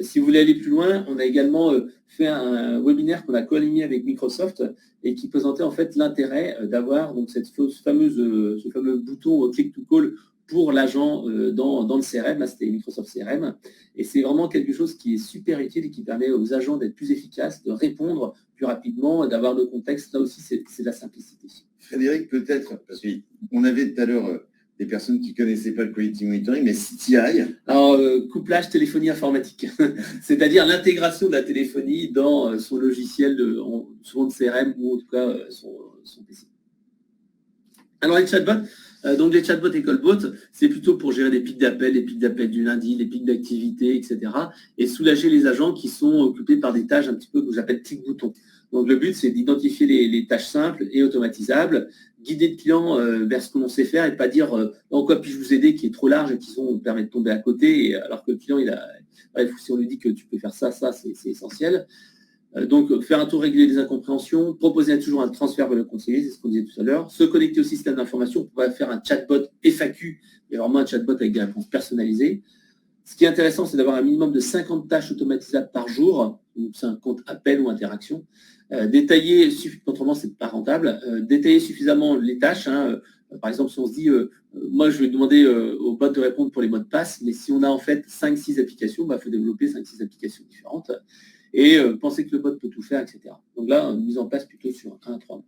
Si vous voulez aller plus loin, on a également fait un webinaire qu'on a co-aligné avec Microsoft et qui présentait en fait l'intérêt d'avoir donc ce fameux bouton click to call pour l'agent dans le CRM, là c'était Microsoft CRM, et c'est vraiment quelque chose qui est super utile et qui permet aux agents d'être plus efficaces, de répondre plus rapidement, d'avoir le contexte. Là aussi, c'est de la simplicité. Frédéric, peut-être, parce qu'on avait tout à l'heure des personnes qui ne connaissaient pas le quality monitoring, mais CTI. Alors, couplage téléphonie informatique, c'est-à-dire l'intégration de la téléphonie dans son logiciel, souvent de CRM ou en tout cas son PC. Alors, les chatbots, donc les chatbots et callbots, c'est plutôt pour gérer les pics d'appel du lundi, les pics d'activité, etc. et soulager les agents qui sont occupés par des tâches un petit peu que j'appelle clic-bouton. Donc, le but, c'est d'identifier les tâches simples et automatisables, guider le client vers ce que l'on sait faire et pas dire en quoi puis-je vous aider qui est trop large et qui permet de tomber à côté, alors que le client, si on lui dit que tu peux faire ça, c'est essentiel. Donc, faire un tour régulier des incompréhensions, proposer toujours un transfert vers le conseiller, c'est ce qu'on disait tout à l'heure, se connecter au système d'information pour pouvoir faire un chatbot FAQ, et vraiment un chatbot avec des réponses personnalisées. Ce qui est intéressant, c'est d'avoir un minimum de 50 tâches automatisables par jour, donc 50 appels ou interactions. Détailler, autrement, c'est pas rentable, détailler suffisamment les tâches. Par exemple, si on se dit, moi, je vais demander au bot de répondre pour les mots de passe, mais si on a en fait 5-6 applications, il faut développer 5-6 applications différentes et penser que le bot peut tout faire, etc. Donc là, une mise en place plutôt sur 1 à 3 mois.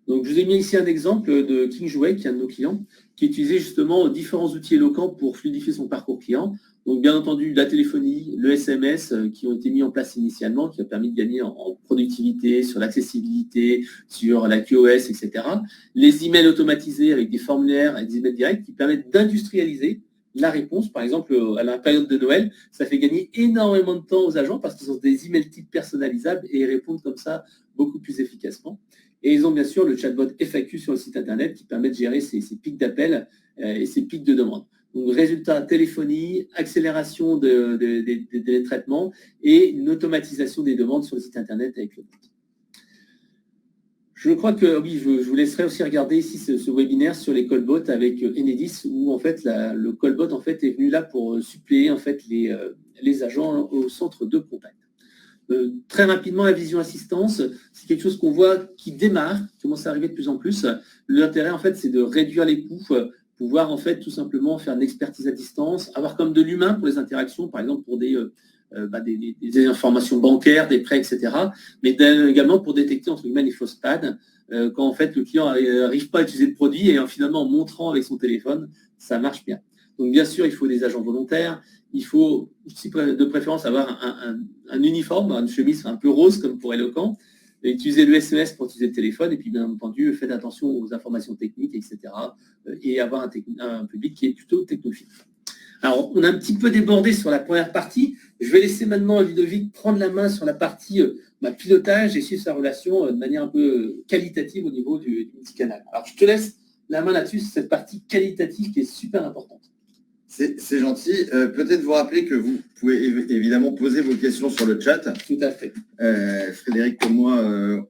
Donc, je vous ai mis ici un exemple de Kingsway, qui est un de nos clients, qui utilisait justement différents outils éloquents pour fluidifier son parcours client. Donc, bien entendu, la téléphonie, le SMS qui ont été mis en place initialement, qui a permis de gagner en productivité, sur l'accessibilité, sur la QoS, etc. Les emails automatisés avec des formulaires et des emails directs qui permettent d'industrialiser la réponse. Par exemple, à la période de Noël, ça fait gagner énormément de temps aux agents parce qu'ils ont des emails types personnalisables et ils répondent comme ça beaucoup plus efficacement. Et ils ont bien sûr le chatbot FAQ sur le site internet qui permet de gérer ces pics d'appel et ces pics de demande. Donc, résultat, téléphonie, accélération des traitements et une automatisation des demandes sur le site internet avec le bot. Je crois que oui, je vous laisserai aussi regarder ici ce webinaire sur les callbots avec Enedis, où en fait le callbot en fait est venu là pour suppléer en fait les agents au centre de contact. Très rapidement, la vision assistance, c'est quelque chose qu'on voit qui démarre, qui commence à arriver de plus en plus. L'intérêt, en fait, c'est de réduire les coûts, pouvoir, en fait, tout simplement faire une expertise à distance, avoir comme de l'humain pour les interactions, par exemple, pour des informations bancaires, des prêts, etc. Mais également pour détecter, entre guillemets, les fausses pannes, quand, en fait, le client n'arrive pas à utiliser le produit et finalement, en montrant avec son téléphone, ça marche bien. Donc, bien sûr, il faut des agents volontaires. Il faut de préférence avoir un uniforme, une chemise un peu rose comme pour Eloquent, et utiliser le SMS pour utiliser le téléphone, et puis bien entendu, faites attention aux informations techniques, etc. Et avoir un public qui est plutôt technophile. Alors, on a un petit peu débordé sur la première partie. Je vais laisser maintenant Ludovic prendre la main sur la partie pilotage et suivre sa relation de manière un peu qualitative au niveau du multicanal. Alors, je te laisse la main là-dessus, sur cette partie qualitative qui est super importante. C'est gentil. Peut-être vous rappeler que vous pouvez évidemment poser vos questions sur le chat. Tout à fait. Frédéric comme moi,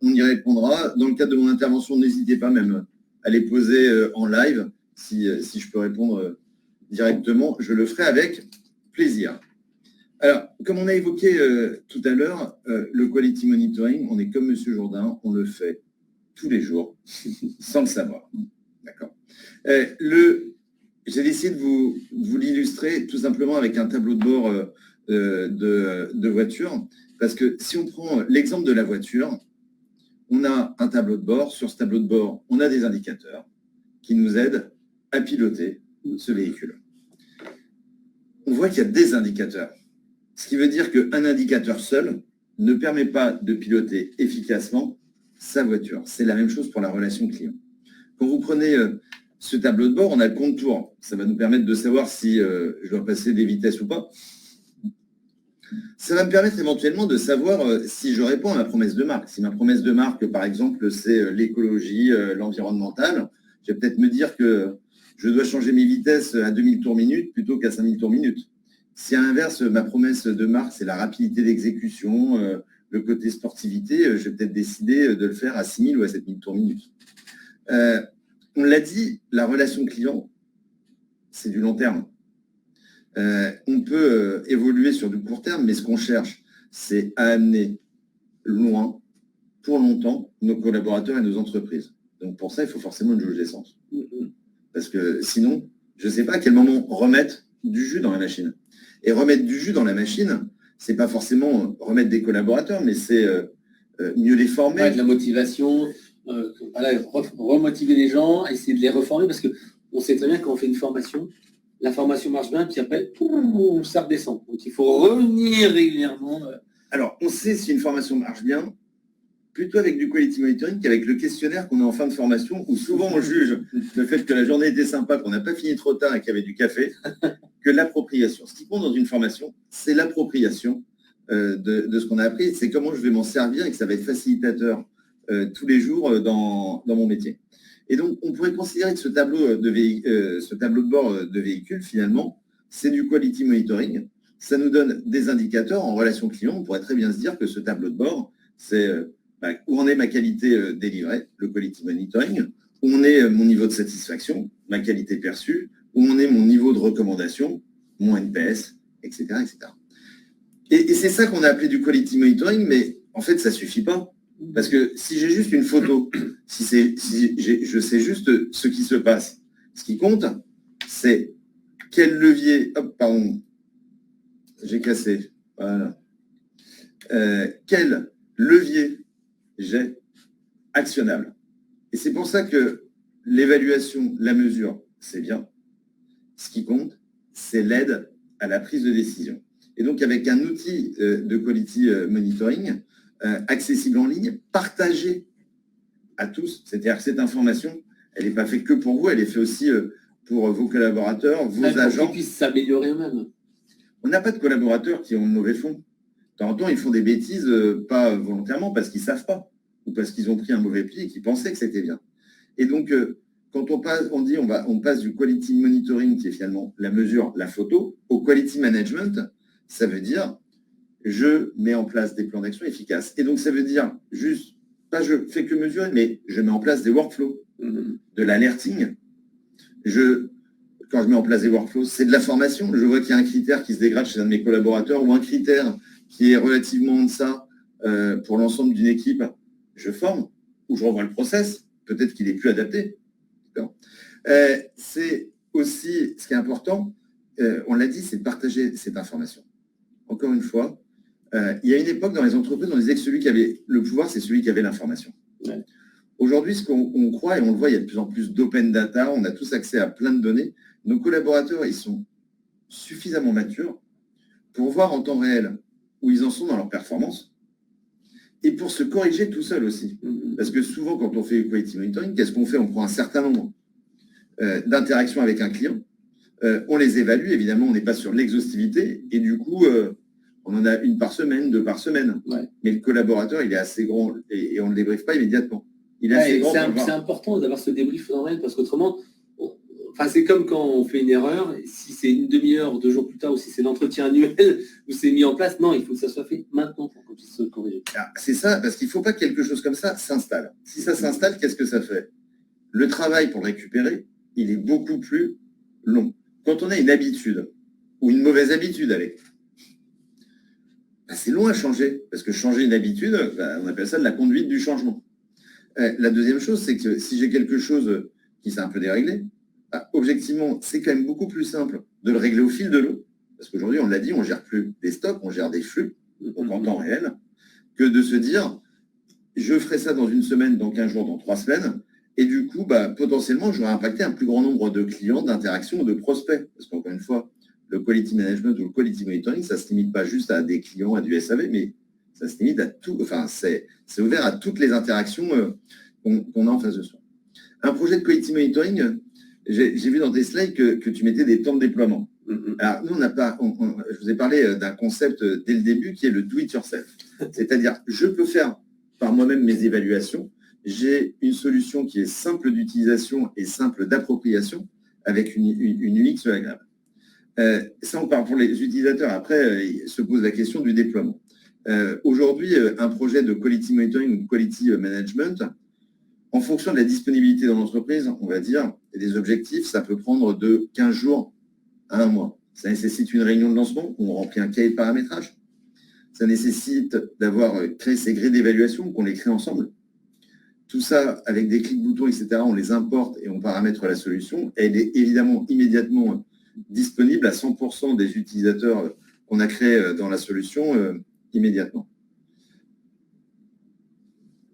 on y répondra. Dans le cadre de mon intervention, n'hésitez pas même à les poser en live. Si je peux répondre directement, je le ferai avec plaisir. Alors, comme on a évoqué tout à l'heure, le quality monitoring, on est comme Monsieur Jourdain, on le fait tous les jours, sans le savoir. D'accord. J'ai décidé de vous l'illustrer tout simplement avec un tableau de bord de voiture, parce que si on prend l'exemple de la voiture, on a un tableau de bord. Sur ce tableau de bord, on a des indicateurs qui nous aident à piloter ce véhicule. On voit qu'il y a des indicateurs, ce qui veut dire qu'un indicateur seul ne permet pas de piloter efficacement sa voiture. C'est la même chose pour la relation client. Quand vous prenez ce tableau de bord, on a le compte-tour. Ça va nous permettre de savoir si je dois passer des vitesses ou pas. Ça va me permettre éventuellement de savoir si je réponds à ma promesse de marque. Si ma promesse de marque, par exemple, c'est l'écologie, l'environnemental, je vais peut-être me dire que je dois changer mes vitesses à 2000 tours minute plutôt qu'à 5000 tours minute. Si à l'inverse, ma promesse de marque, c'est la rapidité d'exécution, le côté sportivité, je vais peut-être décider de le faire à 6000 ou à 7000 tours minute. On l'a dit, la relation client, c'est du long terme. On peut évoluer sur du court terme, mais ce qu'on cherche, c'est à amener loin, pour longtemps, nos collaborateurs et nos entreprises. Donc pour ça, il faut forcément une jauge d'essence. Parce que sinon, je ne sais pas à quel moment remettre du jus dans la machine. Et remettre du jus dans la machine, c'est pas forcément remettre des collaborateurs, mais c'est mieux les former. Ouais, de la motivation, remotiver les gens, essayer de les reformer, parce qu'on sait très bien quand on fait une formation, la formation marche bien, puis après, ça redescend. Donc il faut revenir régulièrement. Alors, on sait si une formation marche bien, plutôt avec du quality monitoring qu'avec le questionnaire qu'on a en fin de formation, où souvent on juge le fait que la journée était sympa, qu'on n'a pas fini trop tard et qu'il y avait du café, que l'appropriation. Ce qui compte dans une formation, c'est l'appropriation de ce qu'on a appris. C'est comment je vais m'en servir et que ça va être facilitateur tous les jours dans mon métier. Et donc, on pourrait considérer que ce tableau de bord de véhicule, finalement, c'est du quality monitoring. Ça nous donne des indicateurs en relation client. On pourrait très bien se dire que ce tableau de bord, c'est où en est ma qualité délivrée, le quality monitoring, où en est mon niveau de satisfaction, ma qualité perçue, où en est mon niveau de recommandation, mon NPS, etc. etc. Et c'est ça qu'on a appelé du quality monitoring, mais en fait, ça ne suffit pas. Parce que si j'ai juste une photo, je sais juste ce qui se passe, ce qui compte, c'est quel levier... Hop, pardon, j'ai cassé. Voilà. Quel levier j'ai actionnable. Et c'est pour ça que l'évaluation, la mesure, c'est bien. Ce qui compte, c'est l'aide à la prise de décision. Et donc, avec un outil de quality monitoring accessible en ligne, partagé à tous, c'est-à-dire que cette information, elle n'est pas faite que pour vous, elle est faite aussi pour vos collaborateurs, vos agents. Pour qu'ils puissent s'améliorer eux-mêmes. On n'a pas de collaborateurs qui ont de mauvais fonds. De temps en temps, ils font des bêtises, pas volontairement, parce qu'ils ne savent pas, ou parce qu'ils ont pris un mauvais pli et qu'ils pensaient que c'était bien. Et donc, quand on passe du quality monitoring, qui est finalement la mesure, la photo, au quality management, ça veut dire je mets en place des plans d'action efficaces. Et donc, ça veut dire juste, pas je fais que mesurer, mais je mets en place des workflows, de l'alerting. Quand je mets en place des workflows, c'est de la formation. Je vois qu'il y a un critère qui se dégrade chez un de mes collaborateurs ou un critère qui est relativement en deçà pour l'ensemble d'une équipe. Je forme ou je revois le process. Peut-être qu'il est plus adapté. C'est aussi, ce qui est important, on l'a dit, c'est de partager cette information. Encore une fois, il y a une époque dans les entreprises, on disait que celui qui avait le pouvoir, c'est celui qui avait l'information. Ouais. Aujourd'hui, ce qu'on croit, et on le voit, il y a de plus en plus d'open data, on a tous accès à plein de données. Nos collaborateurs, ils sont suffisamment matures pour voir en temps réel où ils en sont dans leur performance et pour se corriger tout seul aussi. Parce que souvent, quand on fait du quality monitoring, qu'est-ce qu'on fait? On prend un certain nombre d'interactions avec un client, on les évalue, évidemment, on n'est pas sur l'exhaustivité, et du coup, on en a une par semaine, 2 par semaine. Ouais. Mais le collaborateur, il est assez grand, et on ne le débriefe pas immédiatement. Il est assez grand. C'est important d'avoir ce débrief dans l'aide, parce qu'autrement, c'est comme quand on fait une erreur, si c'est une demi-heure, 2 jours plus tard, ou si c'est l'entretien annuel, où c'est mis en place, non, il faut que ça soit fait maintenant pour qu'on puisse se corriger. C'est ça, parce qu'il ne faut pas que quelque chose comme ça s'installe. Si ça s'installe, qu'est-ce que ça fait? Le travail pour le récupérer, il est beaucoup plus long. Quand on a une habitude, ou une mauvaise habitude, allez, c'est long à changer, parce que changer une habitude, on appelle ça de la conduite du changement. La deuxième chose, c'est que si j'ai quelque chose qui s'est un peu déréglé, objectivement, c'est quand même beaucoup plus simple de le régler au fil de l'eau, parce qu'aujourd'hui, on l'a dit, on ne gère plus des stocks, on gère des flux, donc en temps réel, que de se dire, je ferai ça dans une semaine, dans 15 jours, dans 3 semaines. Et du coup, potentiellement, j'aurai impacté un plus grand nombre de clients, d'interactions ou de prospects. Parce qu'encore une fois, le quality management ou le quality monitoring, ça ne se limite pas juste à des clients, à du SAV, mais ça se limite à tout. Enfin, c'est ouvert à toutes les interactions qu'on a en face de soi. Un projet de quality monitoring, j'ai vu dans tes slides que tu mettais des temps de déploiement. Alors, nous, on n'a pas. Je vous ai parlé d'un concept dès le début qui est le do it yourself. C'est-à-dire, je peux faire par moi-même mes évaluations. J'ai une solution qui est simple d'utilisation et simple d'appropriation avec une UX agréable. Ça, on parle pour les utilisateurs. Après, il se pose la question du déploiement. Aujourd'hui, un projet de quality monitoring ou de quality management, en fonction de la disponibilité dans l'entreprise, on va dire, et des objectifs, ça peut prendre de 15 jours à 1 mois. Ça nécessite une réunion de lancement où on remplit un cahier de paramétrage. Ça nécessite d'avoir créé ces grilles d'évaluation, qu'on les crée ensemble. Tout ça, avec des clics boutons, etc., on les importe et on paramètre la solution. Elle est évidemment immédiatement disponible à 100% des utilisateurs qu'on a créés dans la solution immédiatement.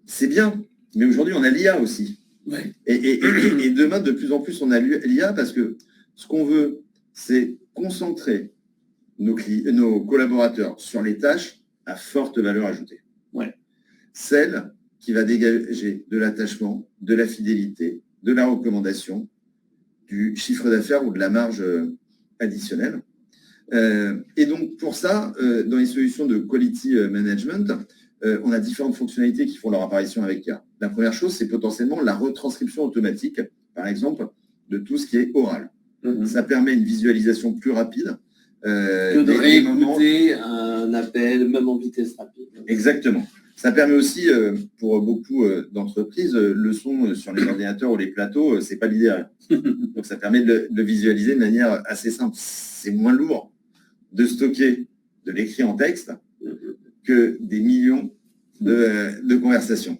C'est bien, mais aujourd'hui, on a l'IA aussi. Ouais. Et demain, de plus en plus, on a l'IA parce que ce qu'on veut, c'est concentrer nos collaborateurs sur les tâches à forte valeur ajoutée. Ouais. Celle qui va dégager de l'attachement, de la fidélité, de la recommandation, du chiffre d'affaires ou de la marge additionnelle. Et donc, pour ça, dans les solutions de quality management, on a différentes fonctionnalités qui font leur apparition avec IA. La première chose, c'est potentiellement la retranscription automatique, par exemple, de tout ce qui est oral. Ça permet une visualisation plus rapide. Que de réécouter un appel, même en vitesse rapide. Exactement. Ça permet aussi, pour beaucoup d'entreprises, le son sur les ordinateurs ou les plateaux, c'est pas l'idéal. Donc, ça permet de le visualiser de manière assez simple. C'est moins lourd de stocker de l'écrit en texte que des millions de conversations.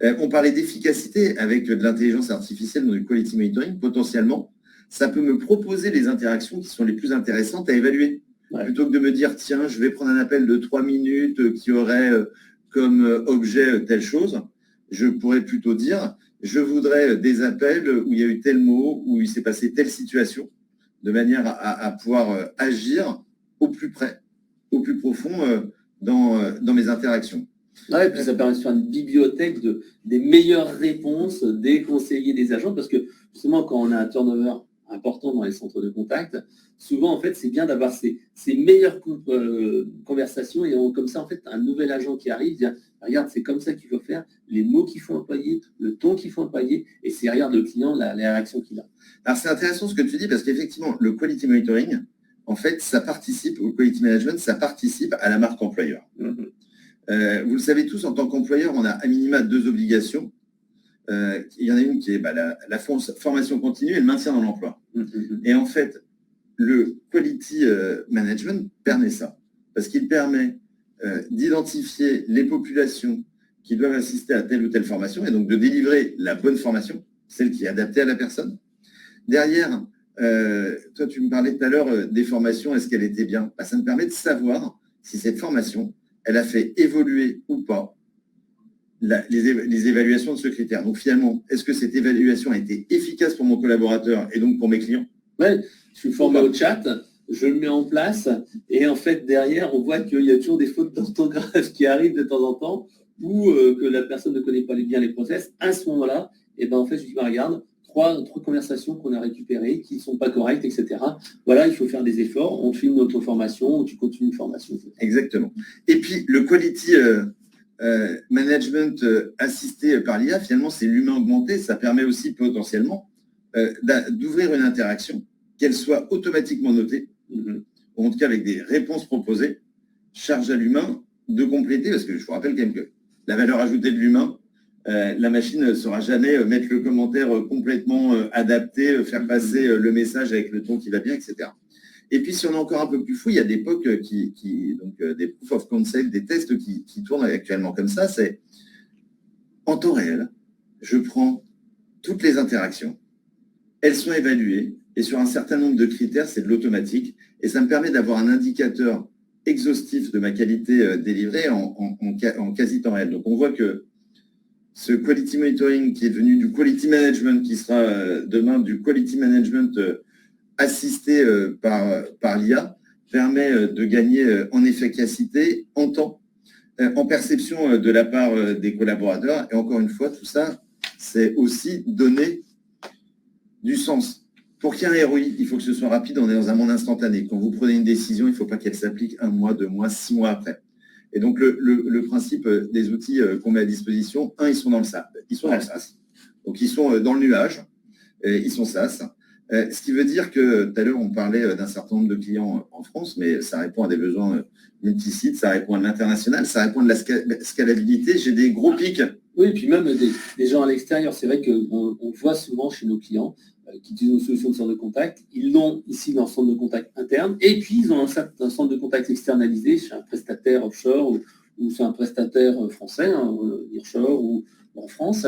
On parlait d'efficacité avec de l'intelligence artificielle dans du quality monitoring. Potentiellement, ça peut me proposer les interactions qui sont les plus intéressantes à évaluer. Ouais. Plutôt que de me dire, tiens, je vais prendre un appel de 3 minutes qui aurait comme objet telle chose, je pourrais plutôt dire, je voudrais des appels où il y a eu tel mot, où il s'est passé telle situation, de manière à pouvoir agir au plus près, au plus profond dans mes interactions. Ouais, et puis ça permet de faire une bibliothèque des meilleures réponses des conseillers, des agents, parce que justement, quand on a un turnover important dans les centres de contact, souvent, en fait, c'est bien d'avoir ces meilleures conversations et comme ça, en fait, un nouvel agent qui arrive, dit, regarde, c'est comme ça qu'il faut faire, les mots qu'il faut employer, le ton qu'il faut employer, et c'est, regarde, le client, la réaction qu'il a. Alors, c'est intéressant ce que tu dis, parce qu'effectivement, le quality monitoring, en fait, ça participe au quality management, ça participe à la marque employeur. Vous le savez tous, en tant qu'employeur, on a à minima 2 obligations. Il y en a une qui est la formation continue et le maintien dans l'emploi. Et en fait, le quality management permet ça, parce qu'il permet d'identifier les populations qui doivent assister à telle ou telle formation et donc de délivrer la bonne formation, celle qui est adaptée à la personne. Derrière, toi, tu me parlais tout à l'heure des formations, est-ce qu'elle était bien ? Ça me permet de savoir si cette formation, elle a fait évoluer ou pas les évaluations de ce critère. Donc finalement, est-ce que cette évaluation a été efficace pour mon collaborateur et donc pour mes clients ? Ouais, je suis formé au chat, je le mets en place et en fait derrière, on voit qu'il y a toujours des fautes d'orthographe qui arrivent de temps en temps ou que la personne ne connaît pas bien les process. À ce moment-là, et ben en fait, je dis, regarde, trois conversations qu'on a récupérées qui ne sont pas correctes, etc. Voilà, il faut faire des efforts, on filme notre formation ou tu continues une formation. Etc. Exactement. Et puis, le quality management assisté par l'IA, finalement, c'est l'humain augmenté. Ça permet aussi potentiellement d'ouvrir une interaction, qu'elle soit automatiquement notée, ou en tout cas avec des réponses proposées, charge à l'humain de compléter, parce que je vous rappelle quand même que la valeur ajoutée de l'humain, la machine ne saura jamais mettre le commentaire complètement adapté, faire passer le message avec le ton qui va bien, etc. Et puis, si on est encore un peu plus fou, il y a des POC donc des proof of concept, des tests qui tournent actuellement comme ça. C'est en temps réel, je prends toutes les interactions, elles sont évaluées, et sur un certain nombre de critères, c'est de l'automatique, et ça me permet d'avoir un indicateur exhaustif de ma qualité délivrée en quasi temps réel. Donc, on voit que ce quality monitoring qui est devenu du quality management, qui sera demain du quality management assisté par l'IA, permet de gagner en efficacité, en temps, en perception de la part des collaborateurs. Et encore une fois, tout ça, c'est aussi donner du sens. Pour qu'il y ait un ROI, il faut que ce soit rapide. On est dans un monde instantané. Quand vous prenez une décision, il ne faut pas qu'elle s'applique 1 mois, 2 mois, 6 mois après. Et donc, le principe des outils qu'on met à disposition, ils sont dans le SaaS. Ils sont dans le SaaS. Donc, ils sont dans le nuage. Ils sont SaaS. Ce qui veut dire que tout à l'heure, on parlait d'un certain nombre de clients en France, mais ça répond à des besoins multisites, ça répond à l'international, ça répond à de la scalabilité. J'ai des gros pics. Oui, et puis même des gens à l'extérieur. C'est vrai qu'on voit souvent chez nos clients qui utilisent nos solutions de centre de contact. Ils l'ont ici dans le centre de contact interne, et puis ils ont un centre de contact externalisé chez un prestataire offshore ou chez un prestataire français, nearshore ou en France.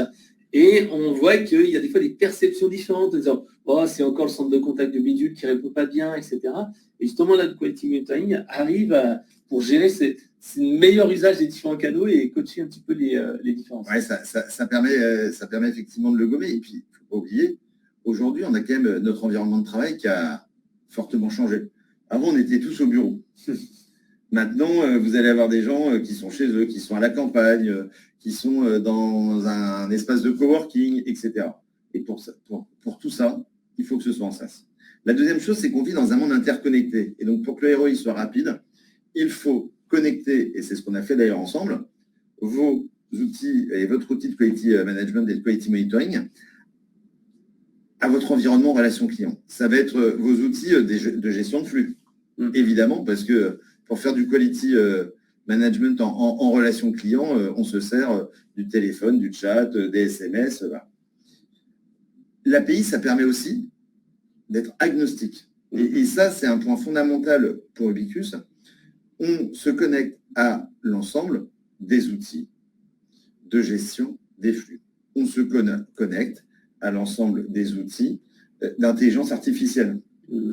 Et on voit qu'il y a des fois des perceptions différentes, en disant oh, c'est encore le centre de contact de bidule qui ne répond pas bien, etc. Et justement, là, le quality monitoring arrive pour gérer ce meilleur usage des différents canaux et coacher un petit peu les différences. Ouais, ça permet effectivement de le gommer. Et puis, il ne faut pas oublier, aujourd'hui, on a quand même notre environnement de travail qui a fortement changé. Avant, on était tous au bureau. Maintenant, vous allez avoir des gens qui sont chez eux, qui sont à la campagne, qui sont dans un espace de coworking, etc. Et pour tout ça, il faut que ce soit en SaaS. La deuxième chose, c'est qu'on vit dans un monde interconnecté. Et donc, pour que le ROI soit rapide, il faut connecter, et c'est ce qu'on a fait d'ailleurs ensemble, vos outils et votre outil de quality management et de quality monitoring à votre environnement relation client. Ça va être vos outils de gestion de flux, évidemment, parce que pour faire du quality management en relation client, on se sert du téléphone, du chat, des SMS. Voilà. L'API, ça permet aussi d'être agnostique. Et ça, c'est un point fondamental pour Ubicus. On se connecte à l'ensemble des outils de gestion des flux. On se connecte à l'ensemble des outils d'intelligence artificielle. Il ne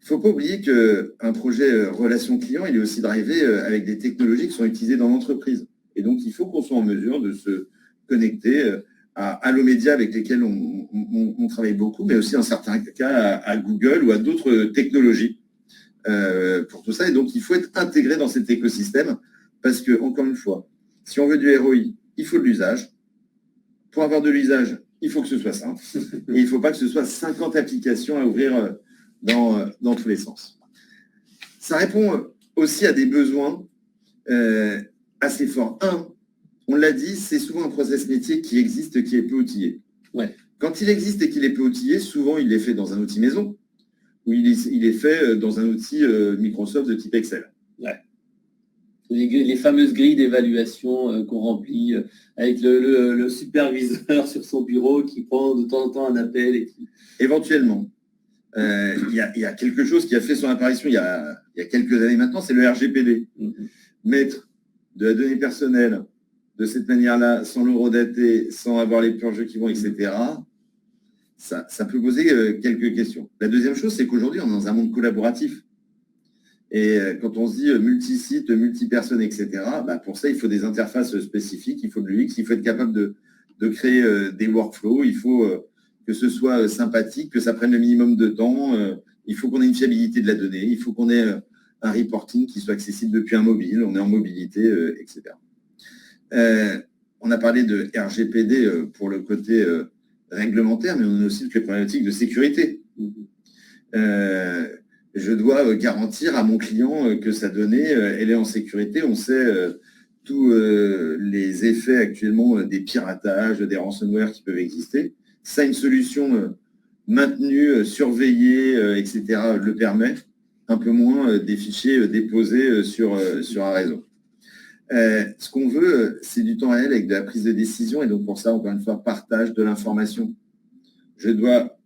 faut pas oublier qu'un projet relation client, il est aussi drivé avec des technologies qui sont utilisées dans l'entreprise. Et donc, il faut qu'on soit en mesure de se connecter à Allomedia avec lesquels on travaille beaucoup, mais aussi en certains cas à Google ou à d'autres technologies pour tout ça. Et donc, il faut être intégré dans cet écosystème parce que, encore une fois, si on veut du ROI, il faut de l'usage. Pour avoir de l'usage, il faut que ce soit simple. Et il ne faut pas que ce soit 50 applications à ouvrir dans tous les sens. Ça répond aussi à des besoins assez forts. On l'a dit, c'est souvent un process métier qui existe, qui est peu outillé. Ouais. Quand il existe et qu'il est peu outillé, souvent il est fait dans un outil maison ou il est fait dans un outil Microsoft de type Excel. Ouais. Les fameuses grilles d'évaluation qu'on remplit avec le superviseur sur son bureau qui prend de temps en temps un appel. Éventuellement. Il y a quelque chose qui a fait son apparition il y a quelques années maintenant, c'est le RGPD. Mettre de la donnée personnelle de cette manière-là, sans l'horodater, sans avoir les purges qui vont, etc., ça peut poser quelques questions. La deuxième chose, c'est qu'aujourd'hui, on est dans un monde collaboratif. Et quand on se dit multi-site, multi-personnes, etc., pour ça, il faut des interfaces spécifiques, il faut de l'UX, il faut être capable de créer des workflows, il faut que ce soit sympathique, que ça prenne le minimum de temps, il faut qu'on ait une fiabilité de la donnée, il faut qu'on ait un reporting qui soit accessible depuis un mobile, on est en mobilité, etc. On a parlé de RGPD pour le côté réglementaire, mais on a aussi toutes les problématiques de sécurité. Je dois garantir à mon client que sa donnée, elle est en sécurité. On sait tous les effets actuellement des piratages, des ransomware qui peuvent exister. Ça, une solution maintenue, surveillée, etc., le permet. Un peu moins des fichiers déposés sur un réseau. Ce qu'on veut, c'est du temps réel avec de la prise de décision. Et donc, pour ça, encore une fois, partage de l'information. Je dois,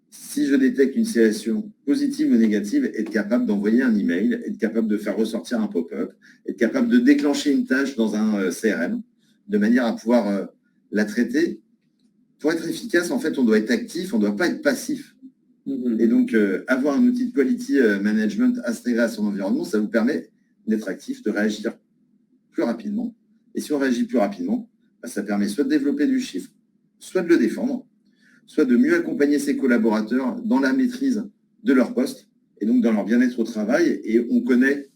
si je détecte une situation positive ou négative, être capable d'envoyer un email, être capable de faire ressortir un pop-up, être capable de déclencher une tâche dans un CRM, de manière à pouvoir la traiter. Pour être efficace, en fait, on doit être actif, on ne doit pas être passif. Et donc, avoir un outil de quality management intégré à son environnement, ça vous permet d'être actif, de réagir plus rapidement. Et si on réagit plus rapidement, Ça permet soit de développer du chiffre, soit de le défendre, soit de mieux accompagner ses collaborateurs dans la maîtrise de leur poste et donc dans leur bien-être au travail. Et on connaît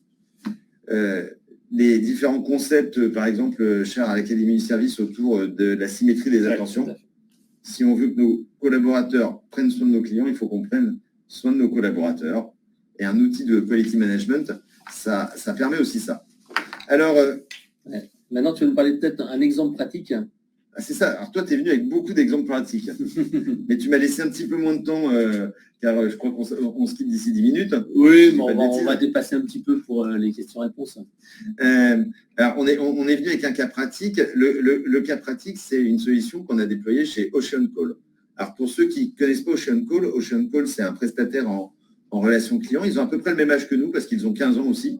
les différents concepts, par exemple, chers à l'Académie du service, autour de la symétrie des attentions. Si on veut que nos collaborateurs prennent soin de nos clients, il faut qu'on prenne soin de nos collaborateurs. Et un outil de quality management, ça permet aussi ça. Alors, maintenant, tu veux nous parler peut-être d'un exemple pratique. C'est ça. Alors, toi, tu es venu avec beaucoup d'exemples pratiques. Mais tu m'as laissé un petit peu moins de temps, car je crois qu'on se quitte d'ici 10 minutes. Oui, mais on va dépasser un petit peu pour les questions-réponses. Alors, on est venu avec un cas pratique. Le cas pratique, c'est une solution qu'on a déployée chez Ocean Call. Alors, pour ceux qui ne connaissent pas Ocean Call, c'est un prestataire en relation client. Ils ont à peu près le même âge que nous, parce qu'ils ont 15 ans aussi.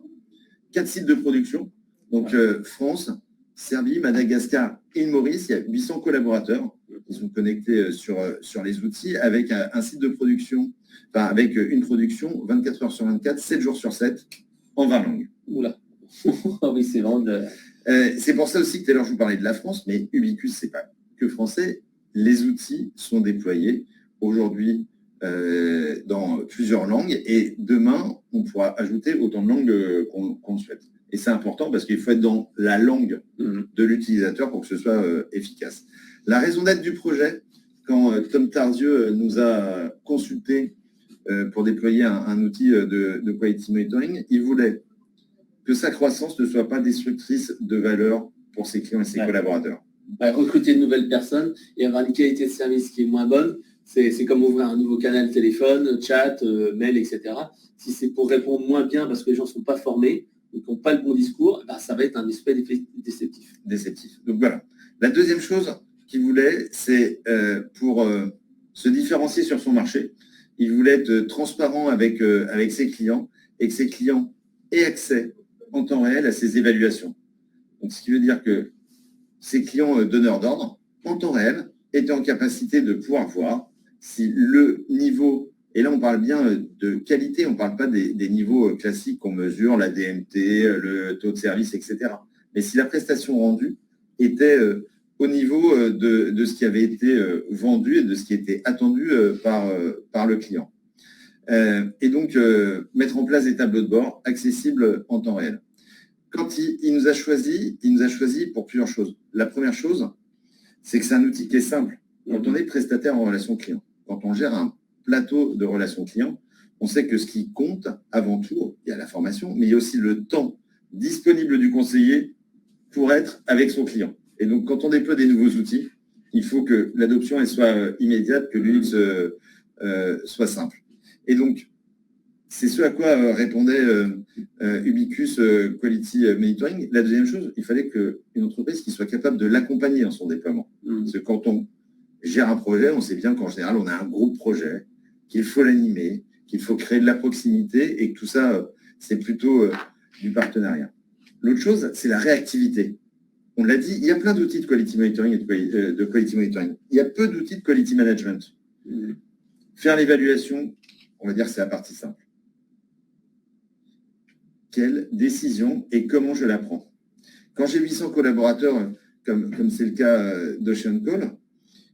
4 sites de production. Donc, France, Serbie, Madagascar, île Maurice, il y a 800 collaborateurs qui sont connectés sur les outils avec un site de production, enfin avec une production 24 heures sur 24, 7 jours sur 7, en 20 langues. Oula. Oui, c'est vraiment c'est pour ça aussi que tout à l'heure je vous parlais de la France, mais Ubicus, c'est pas que français. Les outils sont déployés aujourd'hui dans plusieurs langues et demain, on pourra ajouter autant de langues qu'on le souhaite. Et c'est important parce qu'il faut être dans la langue de l'utilisateur pour que ce soit efficace. La raison d'être du projet, quand Tom Tardieu nous a consulté pour déployer un outil de quality monitoring, il voulait que sa croissance ne soit pas destructrice de valeur pour ses clients et ses collaborateurs. Recruter de nouvelles personnes et avoir une qualité de service qui est moins bonne, c'est comme ouvrir un nouveau canal téléphone, chat, mail, etc. Si c'est pour répondre moins bien parce que les gens ne sont pas formés, qui n'ont pas le bon discours, ça va être un aspect déceptif. Donc voilà. La deuxième chose qu'il voulait, c'est pour se différencier sur son marché, il voulait être transparent avec ses clients et que ses clients aient accès en temps réel à ses évaluations. Donc, ce qui veut dire que ses clients donneurs d'ordre, en temps réel, étaient en capacité de pouvoir voir si le niveau... Et là, on parle bien de qualité, on ne parle pas des niveaux classiques qu'on mesure, la DMT, le taux de service, etc. Mais si la prestation rendue était au niveau de ce qui avait été vendu et de ce qui était attendu par le client. Et donc, mettre en place des tableaux de bord accessibles en temps réel. Quand il nous a choisi pour plusieurs choses. La première chose, c'est que c'est un outil qui est simple. Quand on est prestataire en relation client, quand on gère un plateau de relations clients, on sait que ce qui compte avant tout, il y a la formation, mais il y a aussi le temps disponible du conseiller pour être avec son client. Et donc, quand on déploie des nouveaux outils, il faut que l'adoption soit immédiate, que l'UX soit simple. Et donc, c'est ce à quoi répondait Ubicus Quality Monitoring. La deuxième chose, il fallait qu'une entreprise qui soit capable de l'accompagner dans son déploiement. Parce que quand on gère un projet, on sait bien qu'en général, on a un groupe projet, qu'il faut l'animer, qu'il faut créer de la proximité et que tout ça, c'est plutôt du partenariat. L'autre chose, c'est la réactivité. On l'a dit, il y a plein d'outils de quality monitoring et de quality monitoring. Il y a peu d'outils de quality management. Faire l'évaluation, on va dire que c'est la partie simple. Quelle décision et comment je la prends? Quand j'ai 800 collaborateurs, comme c'est le cas d'Ocean Call,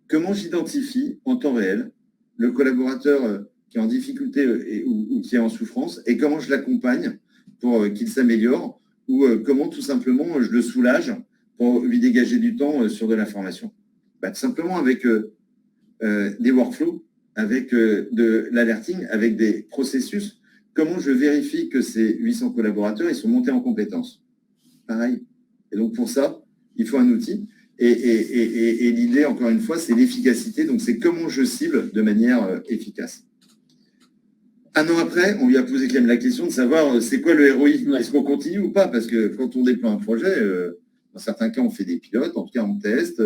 comment j'identifie en temps réel le collaborateur qui est en difficulté ou qui est en souffrance et comment je l'accompagne pour qu'il s'améliore ou comment tout simplement je le soulage pour lui dégager du temps sur de la formation? Tout simplement avec des workflows, avec de l'alerting, avec des processus. Comment je vérifie que ces 800 collaborateurs ils sont montés en compétences? Pareil. Et donc pour ça, il faut un outil. Et l'idée, encore une fois, c'est l'efficacité. Donc, c'est comment je cible de manière efficace. Un an après, on lui a posé quand même la question de savoir c'est quoi le ROI. Est-ce qu'on continue ou pas? Parce que quand on déploie un projet, dans certains cas, on fait des pilotes, en tout cas, on teste,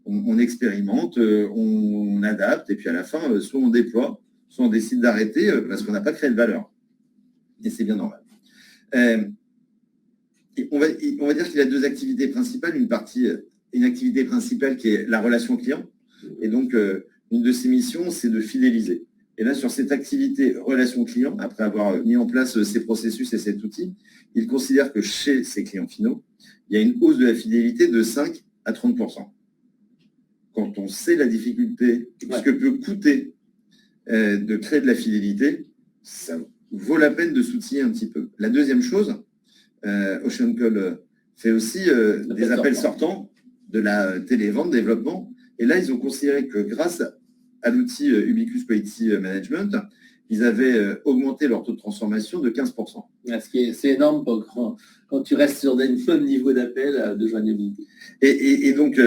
on expérimente, on adapte. Et puis, à la fin, soit on déploie, soit on décide d'arrêter parce qu'on n'a pas créé de valeur. Et c'est bien normal. On va dire qu'il y a deux activités principales. Une activité principale qui est la relation client. Et donc, une de ses missions, c'est de fidéliser. Et là, sur cette activité relation client, après avoir mis en place ces processus et cet outil, il considère que chez ses clients finaux, il y a une hausse de la fidélité de 5 à 30%. Quand on sait la difficulté, ce que peut coûter de créer de la fidélité, ça vaut la peine de s'outiller un petit peu. La deuxième chose, OceanCall fait aussi des appels sortants, de la télévente, développement. Et là, ils ont considéré que grâce à l'outil Ubiquus Quality Management, ils avaient augmenté leur taux de transformation de 15%. C'est énorme quand tu restes sur des bons niveaux d'appel de joignabilité. Et donc,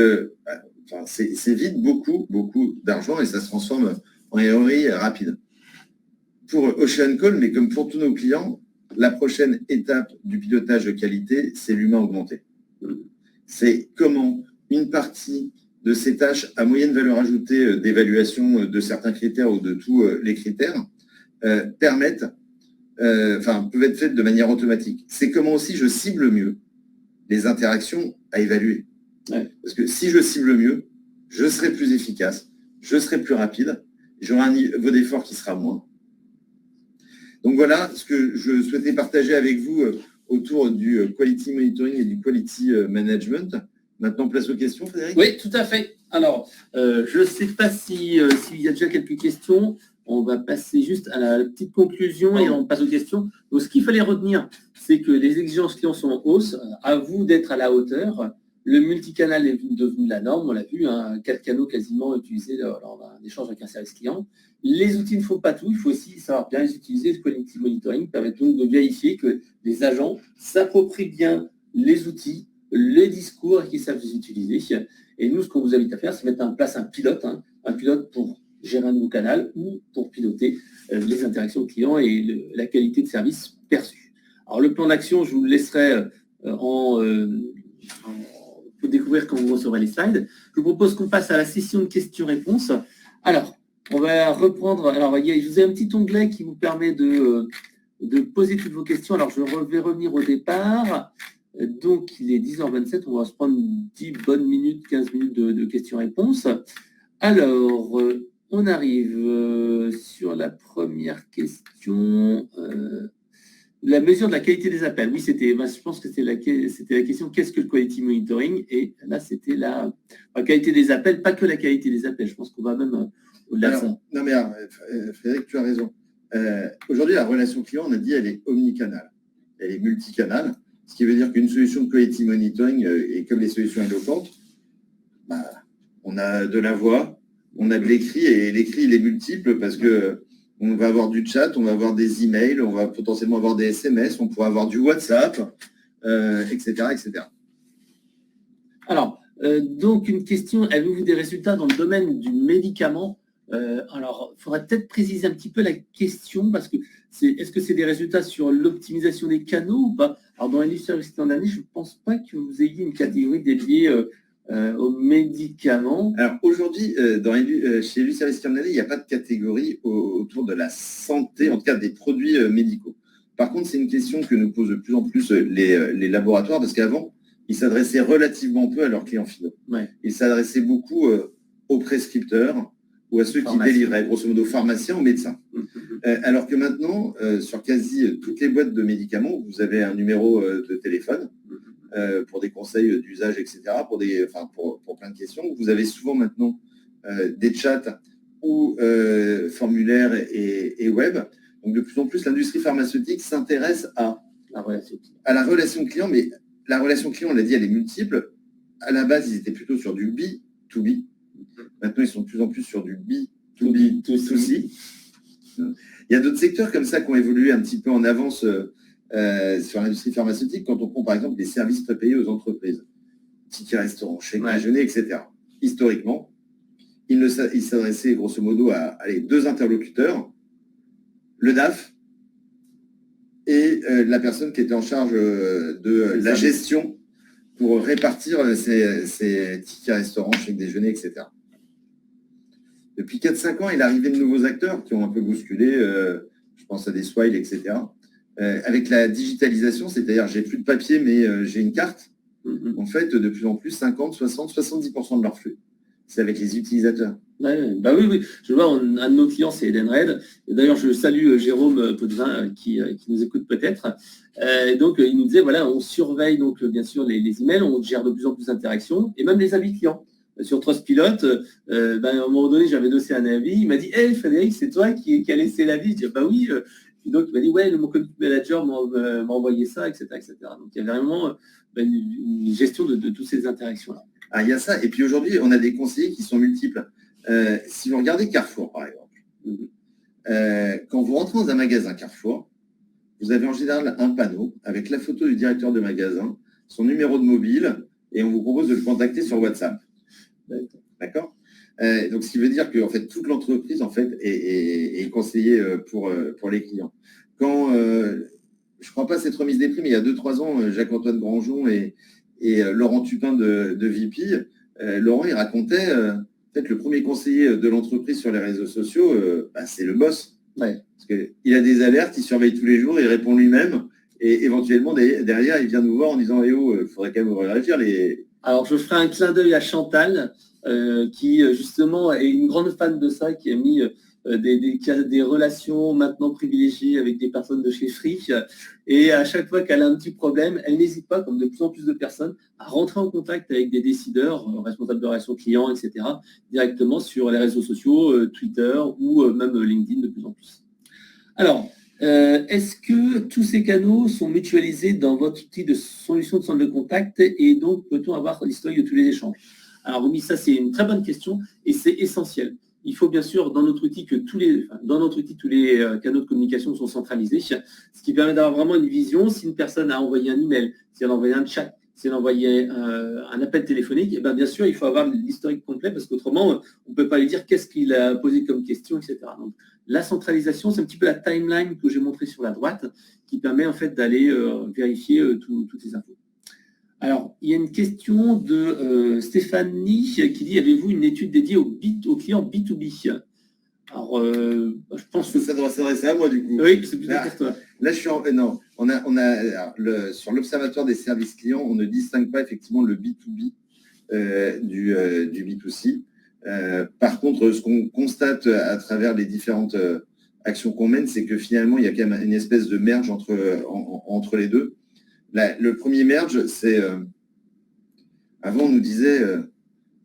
c'est vite beaucoup d'argent et ça se transforme en ROI rapide. Pour OceanCall, mais comme pour tous nos clients, la prochaine étape du pilotage de qualité, c'est l'humain augmenté. C'est comment une partie de ces tâches à moyenne valeur ajoutée d'évaluation de certains critères ou de tous les critères peuvent être faites de manière automatique. C'est comment aussi je cible mieux les interactions à évaluer. Ouais. Parce que si je cible mieux, je serai plus efficace, je serai plus rapide, j'aurai un niveau d'effort qui sera moins. Donc voilà ce que je souhaitais partager avec vous autour du quality monitoring et du quality management. Maintenant, place aux questions, Frédéric. Oui, tout à fait. Alors, je ne sais pas s'il y a déjà quelques questions. On va passer juste à la petite conclusion et on passe aux questions. Donc, ce qu'il fallait retenir, c'est que les exigences clients sont en hausse. À vous d'être à la hauteur. Le multicanal est devenu la norme, on l'a vu, 4 canaux quasiment utilisés lors d'un échange avec un service client. Les outils ne font pas tout, il faut aussi savoir bien les utiliser. Le quality monitoring permet donc de vérifier que les agents s'approprient bien les outils, les discours et qu'ils savent les utiliser. Et nous, ce qu'on vous invite à faire, c'est mettre en place un pilote pour gérer un nouveau canal ou pour piloter les interactions clients et la qualité de service perçue. Alors, le plan d'action, je vous le laisserai pour découvrir quand vous recevrez les slides. Je vous propose qu'on passe à la session de questions-réponses. Alors, on va reprendre. Alors, je vous ai un petit onglet qui vous permet de poser toutes vos questions. Alors, je vais revenir au départ. Donc, il est 10h27. On va se prendre 10 bonnes minutes, 15 minutes de questions-réponses. Alors, on arrive sur la première question. La mesure de la qualité des appels. Oui, je pense que c'était la question, qu'est-ce que le quality monitoring? Et là, c'était la qualité des appels, pas que la qualité des appels. Je pense qu'on va même au-delà de ça. Non, mais Frédéric, tu as raison. Aujourd'hui, la relation client, on a dit, elle est omnicanale. Elle est multicanale, ce qui veut dire qu'une solution de quality monitoring, et comme les solutions éloquentes, on a de la voix, on a de l'écrit, et l'écrit, il est multiple parce que on va avoir du chat, on va avoir des emails, on va potentiellement avoir des SMS, on pourra avoir du WhatsApp, etc., etc. Alors, donc une question, avez-vous des résultats dans le domaine du médicament? Alors, il faudrait peut-être préciser un petit peu la question, parce que est-ce que c'est des résultats sur l'optimisation des canaux ou pas? Alors, dans l'industrie service d'année, je ne pense pas que vous ayez une catégorie dédiée aux médicaments. Alors aujourd'hui, chez l'U-Service Terminal, il n'y a pas de catégorie autour de la santé, en tout cas des produits médicaux. Par contre, c'est une question que nous posent de plus en plus les laboratoires, parce qu'avant, ils s'adressaient relativement peu à leurs clients finaux. Ouais. Ils s'adressaient beaucoup aux prescripteurs ou à ceux qui délivraient, grosso modo, pharmaciens ou médecins. Alors que maintenant, sur quasi toutes les boîtes de médicaments, vous avez un numéro de téléphone. Pour des conseils d'usage, etc., pour plein de questions. Vous avez souvent maintenant des chats ou formulaires et web. Donc, de plus en plus, l'industrie pharmaceutique s'intéresse à la relation client, mais la relation client, on l'a dit, elle est multiple. À la base, ils étaient plutôt sur du B2B. Maintenant, ils sont de plus en plus sur du B2B2C. Il y a d'autres secteurs comme ça qui ont évolué un petit peu en avance sur l'industrie pharmaceutique, quand on prend par exemple les services prépayés aux entreprises, tickets restaurants, chèques déjeuner, etc. Historiquement, ils s'adressaient grosso modo à deux interlocuteurs, le DAF et la personne qui était en charge de la gestion pour répartir ces tickets restaurants, chèques déjeuner, etc. Depuis 4-5 ans, il est arrivé de nouveaux acteurs qui ont un peu bousculé, je pense à des Swile, etc. Avec la digitalisation, c'est-à-dire j'ai plus de papier, mais j'ai une carte. En fait, de plus en plus, 50, 60, 70% de leur flux, c'est avec les utilisateurs. Ouais, bah oui. Je vois, un de nos clients, c'est Edenred. Et d'ailleurs, je salue Jérôme Potvin qui nous écoute peut-être. Donc, il nous disait, voilà, on surveille donc bien sûr les emails, on gère de plus en plus d'interactions et même les avis clients. Sur Trustpilot, à un moment donné, j'avais dossé un avis. Il m'a dit, hey Frédéric, c'est toi qui a laissé l'avis. Je dis, bah oui. Et donc, il m'a dit, ouais, mon community manager m'a envoyé ça, etc., etc. Donc, il y avait vraiment une gestion de toutes ces interactions-là. Ah, il y a ça. Et puis aujourd'hui, on a des conseillers qui sont multiples. Si vous regardez Carrefour, par exemple, quand vous rentrez dans un magasin Carrefour, vous avez en général un panneau avec la photo du directeur de magasin, son numéro de mobile, et on vous propose de le contacter sur WhatsApp. D'accord. Donc, ce qui veut dire que en fait, toute l'entreprise en fait, est conseillée pour les clients. Quand, je ne crois pas cette remise des prix, mais il y a 2-3 ans, Jacques-Antoine Granjon et Laurent Tupin de VP, Laurent, il racontait peut-être le premier conseiller de l'entreprise sur les réseaux sociaux, c'est le boss. Ouais. Parce qu'il a des alertes, il surveille tous les jours, il répond lui-même, et éventuellement, derrière, il vient nous voir en disant il faudrait quand même réagir. Alors, je ferai un clin d'œil à Chantal, qui justement est une grande fan de ça, qui a mis des relations maintenant privilégiées avec des personnes de chez Free. Et à chaque fois qu'elle a un petit problème, elle n'hésite pas, comme de plus en plus de personnes, à rentrer en contact avec des décideurs, responsables de relations clients, etc., directement sur les réseaux sociaux, Twitter ou même LinkedIn de plus en plus. Alors, est-ce que tous ces canaux sont mutualisés dans votre outil de solution de centre de contact et donc peut-on avoir l'historique de tous les échanges? Alors oui, ça c'est une très bonne question et c'est essentiel. Il faut bien sûr dans notre outil que tous les canaux de communication sont centralisés, ce qui permet d'avoir vraiment une vision. Si une personne a envoyé un email, si elle a envoyé un chat, si elle a envoyé un appel téléphonique, et bien sûr il faut avoir l'historique complet parce qu'autrement on ne peut pas lui dire qu'est-ce qu'il a posé comme question, etc. Donc, la centralisation, c'est un petit peu la timeline que j'ai montrée sur la droite qui permet en fait d'aller vérifier toutes les infos. Alors, il y a une question de Stéphanie qui dit, avez-vous une étude dédiée aux clients B2B? Alors, je pense que ça doit s'adresser à moi du coup. Oui, c'est plutôt pour toi. Là, je suis non, sur l'observatoire des services clients, on ne distingue pas effectivement le B2B du B2C. Par contre, ce qu'on constate à travers les différentes actions qu'on mène, c'est que finalement, il y a quand même une espèce de merge entre les deux. Le premier merge, c'est avant, on nous disait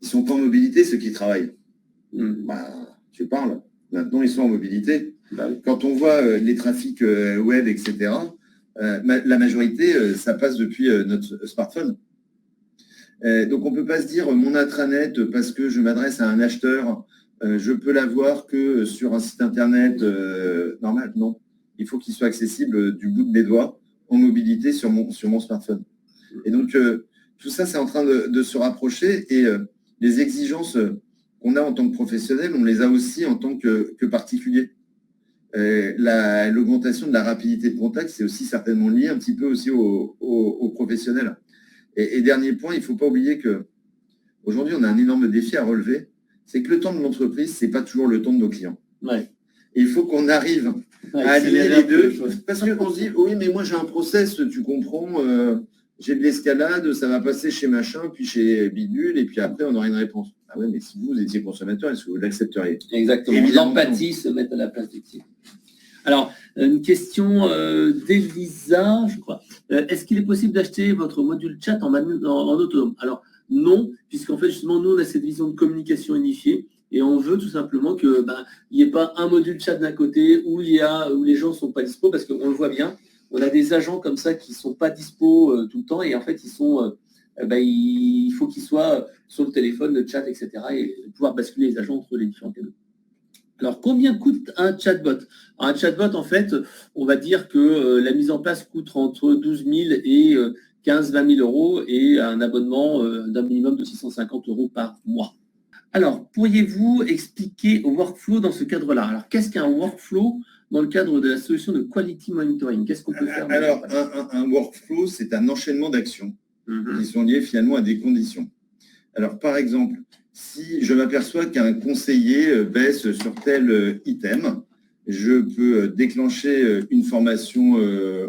ils sont pas en mobilité, ceux qui travaillent. Tu parles. Maintenant, ils sont en mobilité. Quand on voit les trafics web, etc., la majorité, ça passe depuis notre smartphone. Donc, on ne peut pas se dire mon intranet, parce que je m'adresse à un acheteur, je peux l'avoir que sur un site internet normal. Non, il faut qu'il soit accessible du bout de mes doigts en mobilité sur mon smartphone. Et donc, tout ça, c'est en train de se rapprocher et les exigences qu'on a en tant que professionnel, on les a aussi en tant que particulier. L'augmentation de la rapidité de contact, c'est aussi certainement lié un petit peu aussi aux professionnels. Et dernier point, il ne faut pas oublier qu'aujourd'hui, on a un énorme défi à relever, c'est que le temps de l'entreprise, ce n'est pas toujours le temps de nos clients. Ouais. Et il faut qu'on arrive à aligner les deux. Parce qu'on se dit, oui, mais moi j'ai un process, tu comprends, j'ai de l'escalade, ça va passer chez machin, puis chez bidule, et puis après on aura une réponse. Ah ouais, mais si vous étiez consommateur, est-ce que vous l'accepteriez? Exactement. L'empathie, se mettre à la place du client. Alors, une question d'Elisa, je crois. Est-ce qu'il est possible d'acheter votre module chat en autonome? Alors, non, puisqu'en fait, justement, nous, on a cette vision de communication unifiée et on veut tout simplement qu'il n'y ait pas un module chat d'un côté où les gens ne sont pas dispo, parce qu'on le voit bien, on a des agents comme ça qui ne sont pas dispo tout le temps et en fait, il faut qu'ils soient sur le téléphone, le chat, etc. et pouvoir basculer les agents entre les différents canaux. Alors, combien coûte un chatbot? Un chatbot, en fait, on va dire que la mise en place coûte entre 12 000 et 15-20 000 euros et un abonnement d'un minimum de 650 euros par mois. Alors, pourriez-vous expliquer au workflow dans ce cadre-là? Alors, qu'est-ce qu'un workflow dans le cadre de la solution de quality monitoring? Qu'est-ce qu'on peut faire? Alors, un workflow, c'est un enchaînement d'actions qui sont liées finalement à des conditions. Alors, par exemple, si je m'aperçois qu'un conseiller baisse sur tel item, je peux déclencher une formation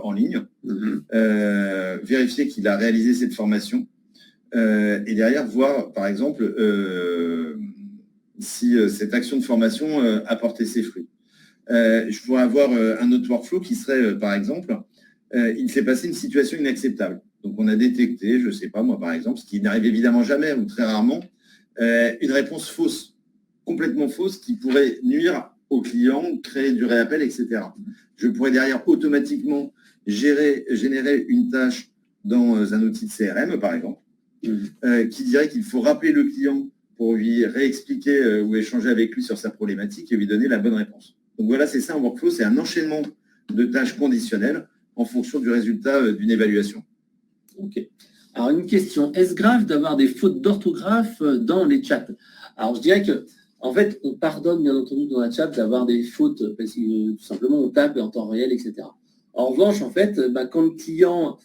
en ligne, vérifier qu'il a réalisé cette formation, et derrière voir, par exemple, si cette action de formation a porté ses fruits. Je pourrais avoir un autre workflow qui serait, par exemple, il s'est passé une situation inacceptable. Donc, on a détecté, je ne sais pas moi, par exemple, ce qui n'arrive évidemment jamais ou très rarement, une réponse fausse, complètement fausse, qui pourrait nuire au client, créer du réappel, etc. Je pourrais derrière automatiquement générer une tâche dans un outil de CRM, par exemple, qui dirait qu'il faut rappeler le client pour lui réexpliquer ou échanger avec lui sur sa problématique et lui donner la bonne réponse. Donc voilà, c'est ça un workflow, c'est un enchaînement de tâches conditionnelles en fonction du résultat d'une évaluation. Ok. Alors une question, est-ce grave d'avoir des fautes d'orthographe dans les chats? Alors je dirais que, en fait, on pardonne bien entendu dans la chat d'avoir des fautes parce que tout simplement on tape en temps réel, etc. En revanche, en fait, quand le client,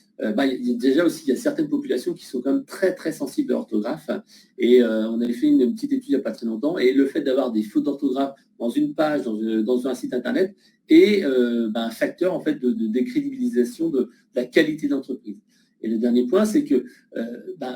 déjà aussi, il y a certaines populations qui sont quand même très très sensibles à l'orthographe. Et on avait fait une petite étude il n'y a pas très longtemps. Et le fait d'avoir des fautes d'orthographe dans une page, dans un site internet, est un facteur en fait de décrédibilisation de la qualité d'entreprise. Et le dernier point, c'est que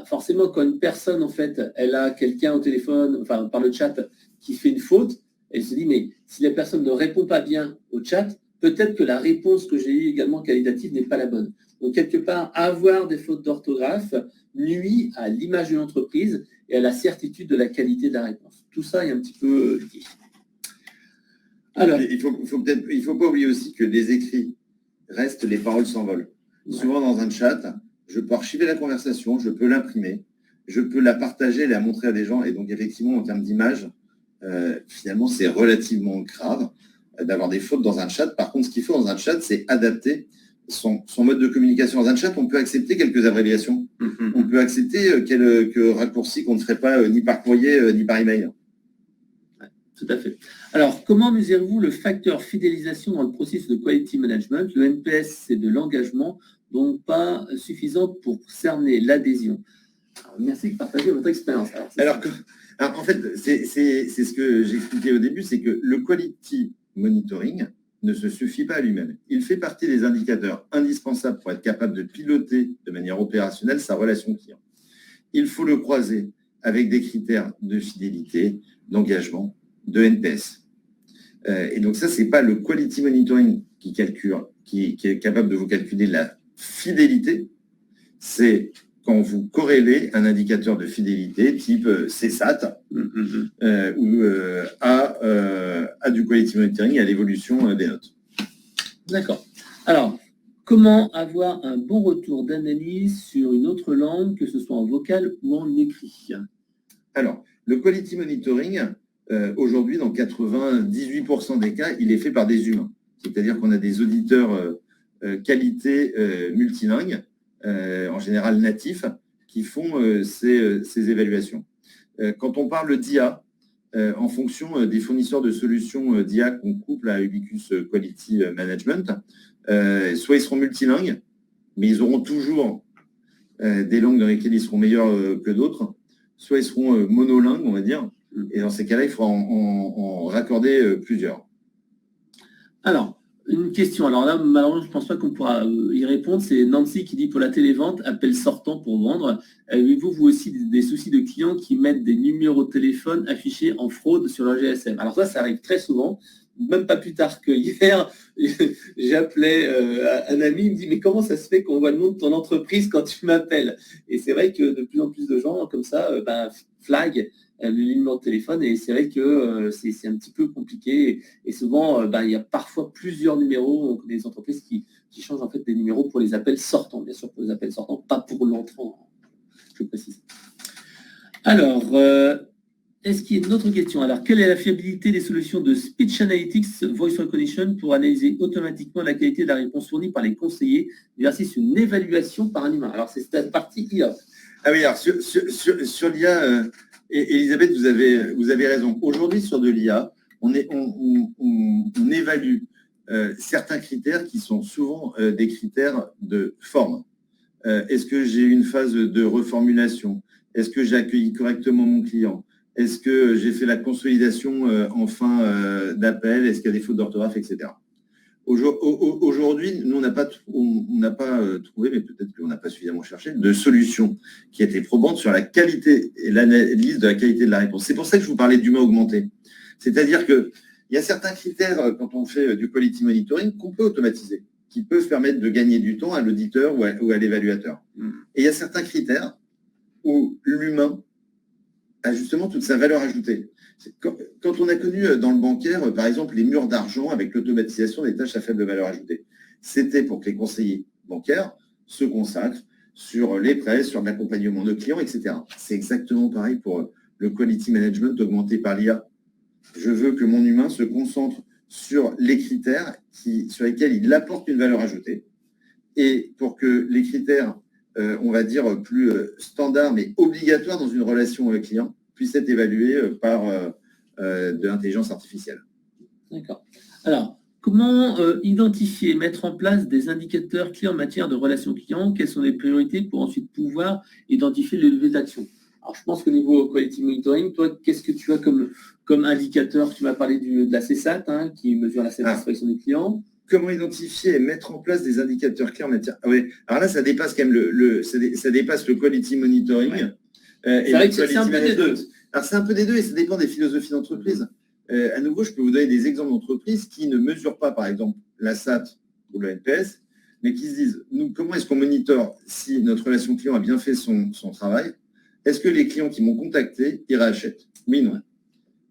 forcément, quand une personne, en fait, elle a quelqu'un au téléphone, enfin par le chat, qui fait une faute, elle se dit, mais si la personne ne répond pas bien au chat, peut-être que la réponse que j'ai eue également qualitative n'est pas la bonne. Donc, quelque part, avoir des fautes d'orthographe nuit à l'image de l'entreprise et à la certitude de la qualité de la réponse. Tout ça est un petit peu lié. Alors, il faut pas oublier aussi que des écrits restent, les paroles s'envolent. Ouais. Souvent, dans un chat, je peux archiver la conversation, je peux l'imprimer, je peux la partager, la montrer à des gens. Et donc, effectivement, en termes d'image, finalement, c'est relativement grave d'avoir des fautes dans un chat. Par contre, ce qu'il faut dans un chat, c'est adapter son mode de communication. Dans un chat, on peut accepter quelques abréviations. Mm-hmm. On peut accepter quelques raccourcis qu'on ne ferait pas ni par courrier, ni par email. Ouais, tout à fait. Alors, comment mesurez-vous le facteur fidélisation dans le processus de quality management? Le NPS, c'est de l'engagement, donc pas suffisant pour cerner l'adhésion. Merci de partager votre expérience. Alors, en fait, c'est ce que j'expliquais au début, c'est que le quality monitoring ne se suffit pas à lui-même. Il fait partie des indicateurs indispensables pour être capable de piloter de manière opérationnelle sa relation client. Il faut le croiser avec des critères de fidélité, d'engagement, de NPS. Et donc ça, c'est pas le quality monitoring qui est capable de vous calculer la fidélité, c'est quand vous corrélez un indicateur de fidélité type CSAT ou à du quality monitoring et à l'évolution des notes. D'accord. Alors, comment avoir un bon retour d'analyse sur une autre langue, que ce soit en vocal ou en écrit? Alors, le quality monitoring, aujourd'hui, dans 98% des cas, il est fait par des humains. C'est-à-dire qu'on a des auditeurs qualité multilingues, en général natifs, qui font ces évaluations. Quand on parle d'IA, en fonction des fournisseurs de solutions d'IA qu'on couple à Ubiquus Quality Management, soit ils seront multilingues, mais ils auront toujours des langues dans lesquelles ils seront meilleurs que d'autres, soit ils seront monolingues, on va dire, et dans ces cas-là, il faudra en raccorder plusieurs. Alors, une question. Alors là, malheureusement, je ne pense pas qu'on pourra y répondre. C'est Nancy qui dit pour la télévente, appel sortant pour vendre. Avez-vous, vous aussi, des soucis de clients qui mettent des numéros de téléphone affichés en fraude sur leur GSM? Alors ça arrive très souvent. Même pas plus tard que hier, j'appelais un ami, il me dit « Mais comment ça se fait qu'on voit le nom de ton entreprise quand tu m'appelles ?» Et c'est vrai que de plus en plus de gens, comme ça, flag le numéro de téléphone, et c'est vrai que c'est un petit peu compliqué, et souvent il y a parfois plusieurs numéros. Donc des entreprises qui changent en fait des numéros pour les appels sortants, bien sûr pour les appels sortants, pas pour l'entrant, je précise. Alors, est-ce qu'il y a une autre question? Alors, quelle est la fiabilité des solutions de Speech Analytics Voice Recognition pour analyser automatiquement la qualité de la réponse fournie par les conseillers versus une évaluation par un humain? Alors, c'est cette partie IA. Ah oui, alors sur l'IA, Elisabeth, vous avez raison. Aujourd'hui, sur de l'IA, on évalue certains critères qui sont souvent des critères de forme. Est-ce que j'ai une phase de reformulation? Est-ce que j'ai accueilli correctement mon client? Est-ce que j'ai fait la consolidation en fin d'appel? Est-ce qu'il y a des fautes d'orthographe, etc. Aujourd'hui, nous, on n'a pas trouvé, mais peut-être qu'on n'a pas suffisamment cherché, de solution qui était probante sur la qualité et l'analyse de la qualité de la réponse. C'est pour ça que je vous parlais d'humain augmenté. C'est-à-dire qu'il y a certains critères, quand on fait du quality monitoring, qu'on peut automatiser, qui peuvent permettre de gagner du temps à l'auditeur ou à l'évaluateur. Et il y a certains critères où l'humain a justement toute sa valeur ajoutée. Quand on a connu dans le bancaire, par exemple, les murs d'argent avec l'automatisation des tâches à faible valeur ajoutée, c'était pour que les conseillers bancaires se consacrent sur les prêts, sur l'accompagnement de clients, etc. C'est exactement pareil pour le quality management augmenté par l'IA. Je veux que mon humain se concentre sur les critères sur lesquels il apporte une valeur ajoutée et pour que les critères, on va dire, plus standards mais obligatoires dans une relation client puissent être évalués par de l'intelligence artificielle. D'accord. Alors, comment identifier, mettre en place des indicateurs clés en matière de relations clients? Quelles sont les priorités pour ensuite pouvoir identifier les leviers d'action? Alors, je pense qu'au niveau quality monitoring, toi, qu'est-ce que tu as comme indicateur? Tu m'as parlé de la CSAT, hein, qui mesure la satisfaction des clients. Comment identifier et mettre en place des indicateurs clés en matière... Ah oui. Alors là, ça dépasse quand même ça dépasse le quality monitoring. Ouais. C'est vrai que c'est un peu des deux. Alors, c'est un peu des deux et ça dépend des philosophies d'entreprise. À nouveau, je peux vous donner des exemples d'entreprises qui ne mesurent pas, par exemple, la SAT ou le NPS, mais qui se disent, nous, comment est-ce qu'on monitore si notre relation client a bien fait son travail? Est-ce que les clients qui m'ont contacté, ils réachètent? Oui, non.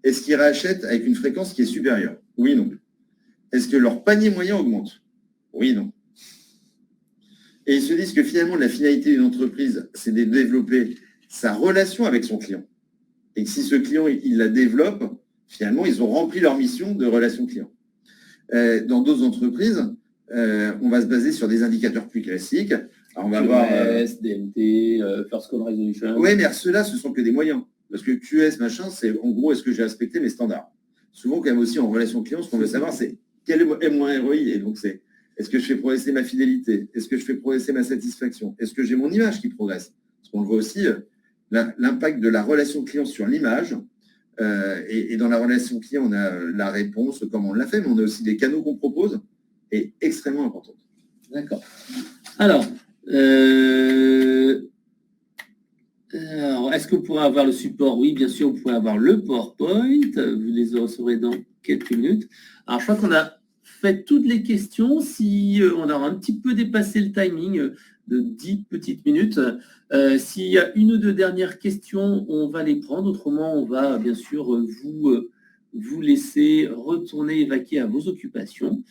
Est-ce qu'ils réachètent avec une fréquence qui est supérieure? Oui, non. Est-ce que leur panier moyen augmente? Oui, non. Et ils se disent que finalement, la finalité d'une entreprise, c'est de développer sa relation avec son client. Et que si ce client, il la développe, finalement, ils ont rempli leur mission de relation client. Dans d'autres entreprises, on va se baser sur des indicateurs plus classiques. Alors, on va avoir DMT, First Call Resolution. Oui, mais ceux-là, ce sont que des moyens. Parce que QS, machin, c'est en gros, est-ce que j'ai respecté mes standards? Souvent, quand même aussi en relation client, ce qu'on veut savoir, c'est quel est mon ROI? Et donc, c'est est-ce que je fais progresser ma fidélité? Est-ce que je fais progresser ma satisfaction? Est-ce que j'ai mon image qui progresse? Parce qu'on le voit aussi, l'impact de la relation client sur l'image. Et dans la relation client, on a la réponse, comment on l'a fait, mais on a aussi des canaux qu'on propose, est extrêmement importante. D'accord. Alors, est-ce que vous pourrez avoir le support? Oui, bien sûr, vous pouvez avoir le PowerPoint. Vous les recevrez dans quelques minutes. Alors, je crois qu'on a fait toutes les questions. Si on aura un petit peu dépassé le timing de 10 petites minutes, s'il y a une ou deux dernières questions, on va les prendre. Autrement, on va bien sûr vous laisser retourner et vaquer à vos occupations.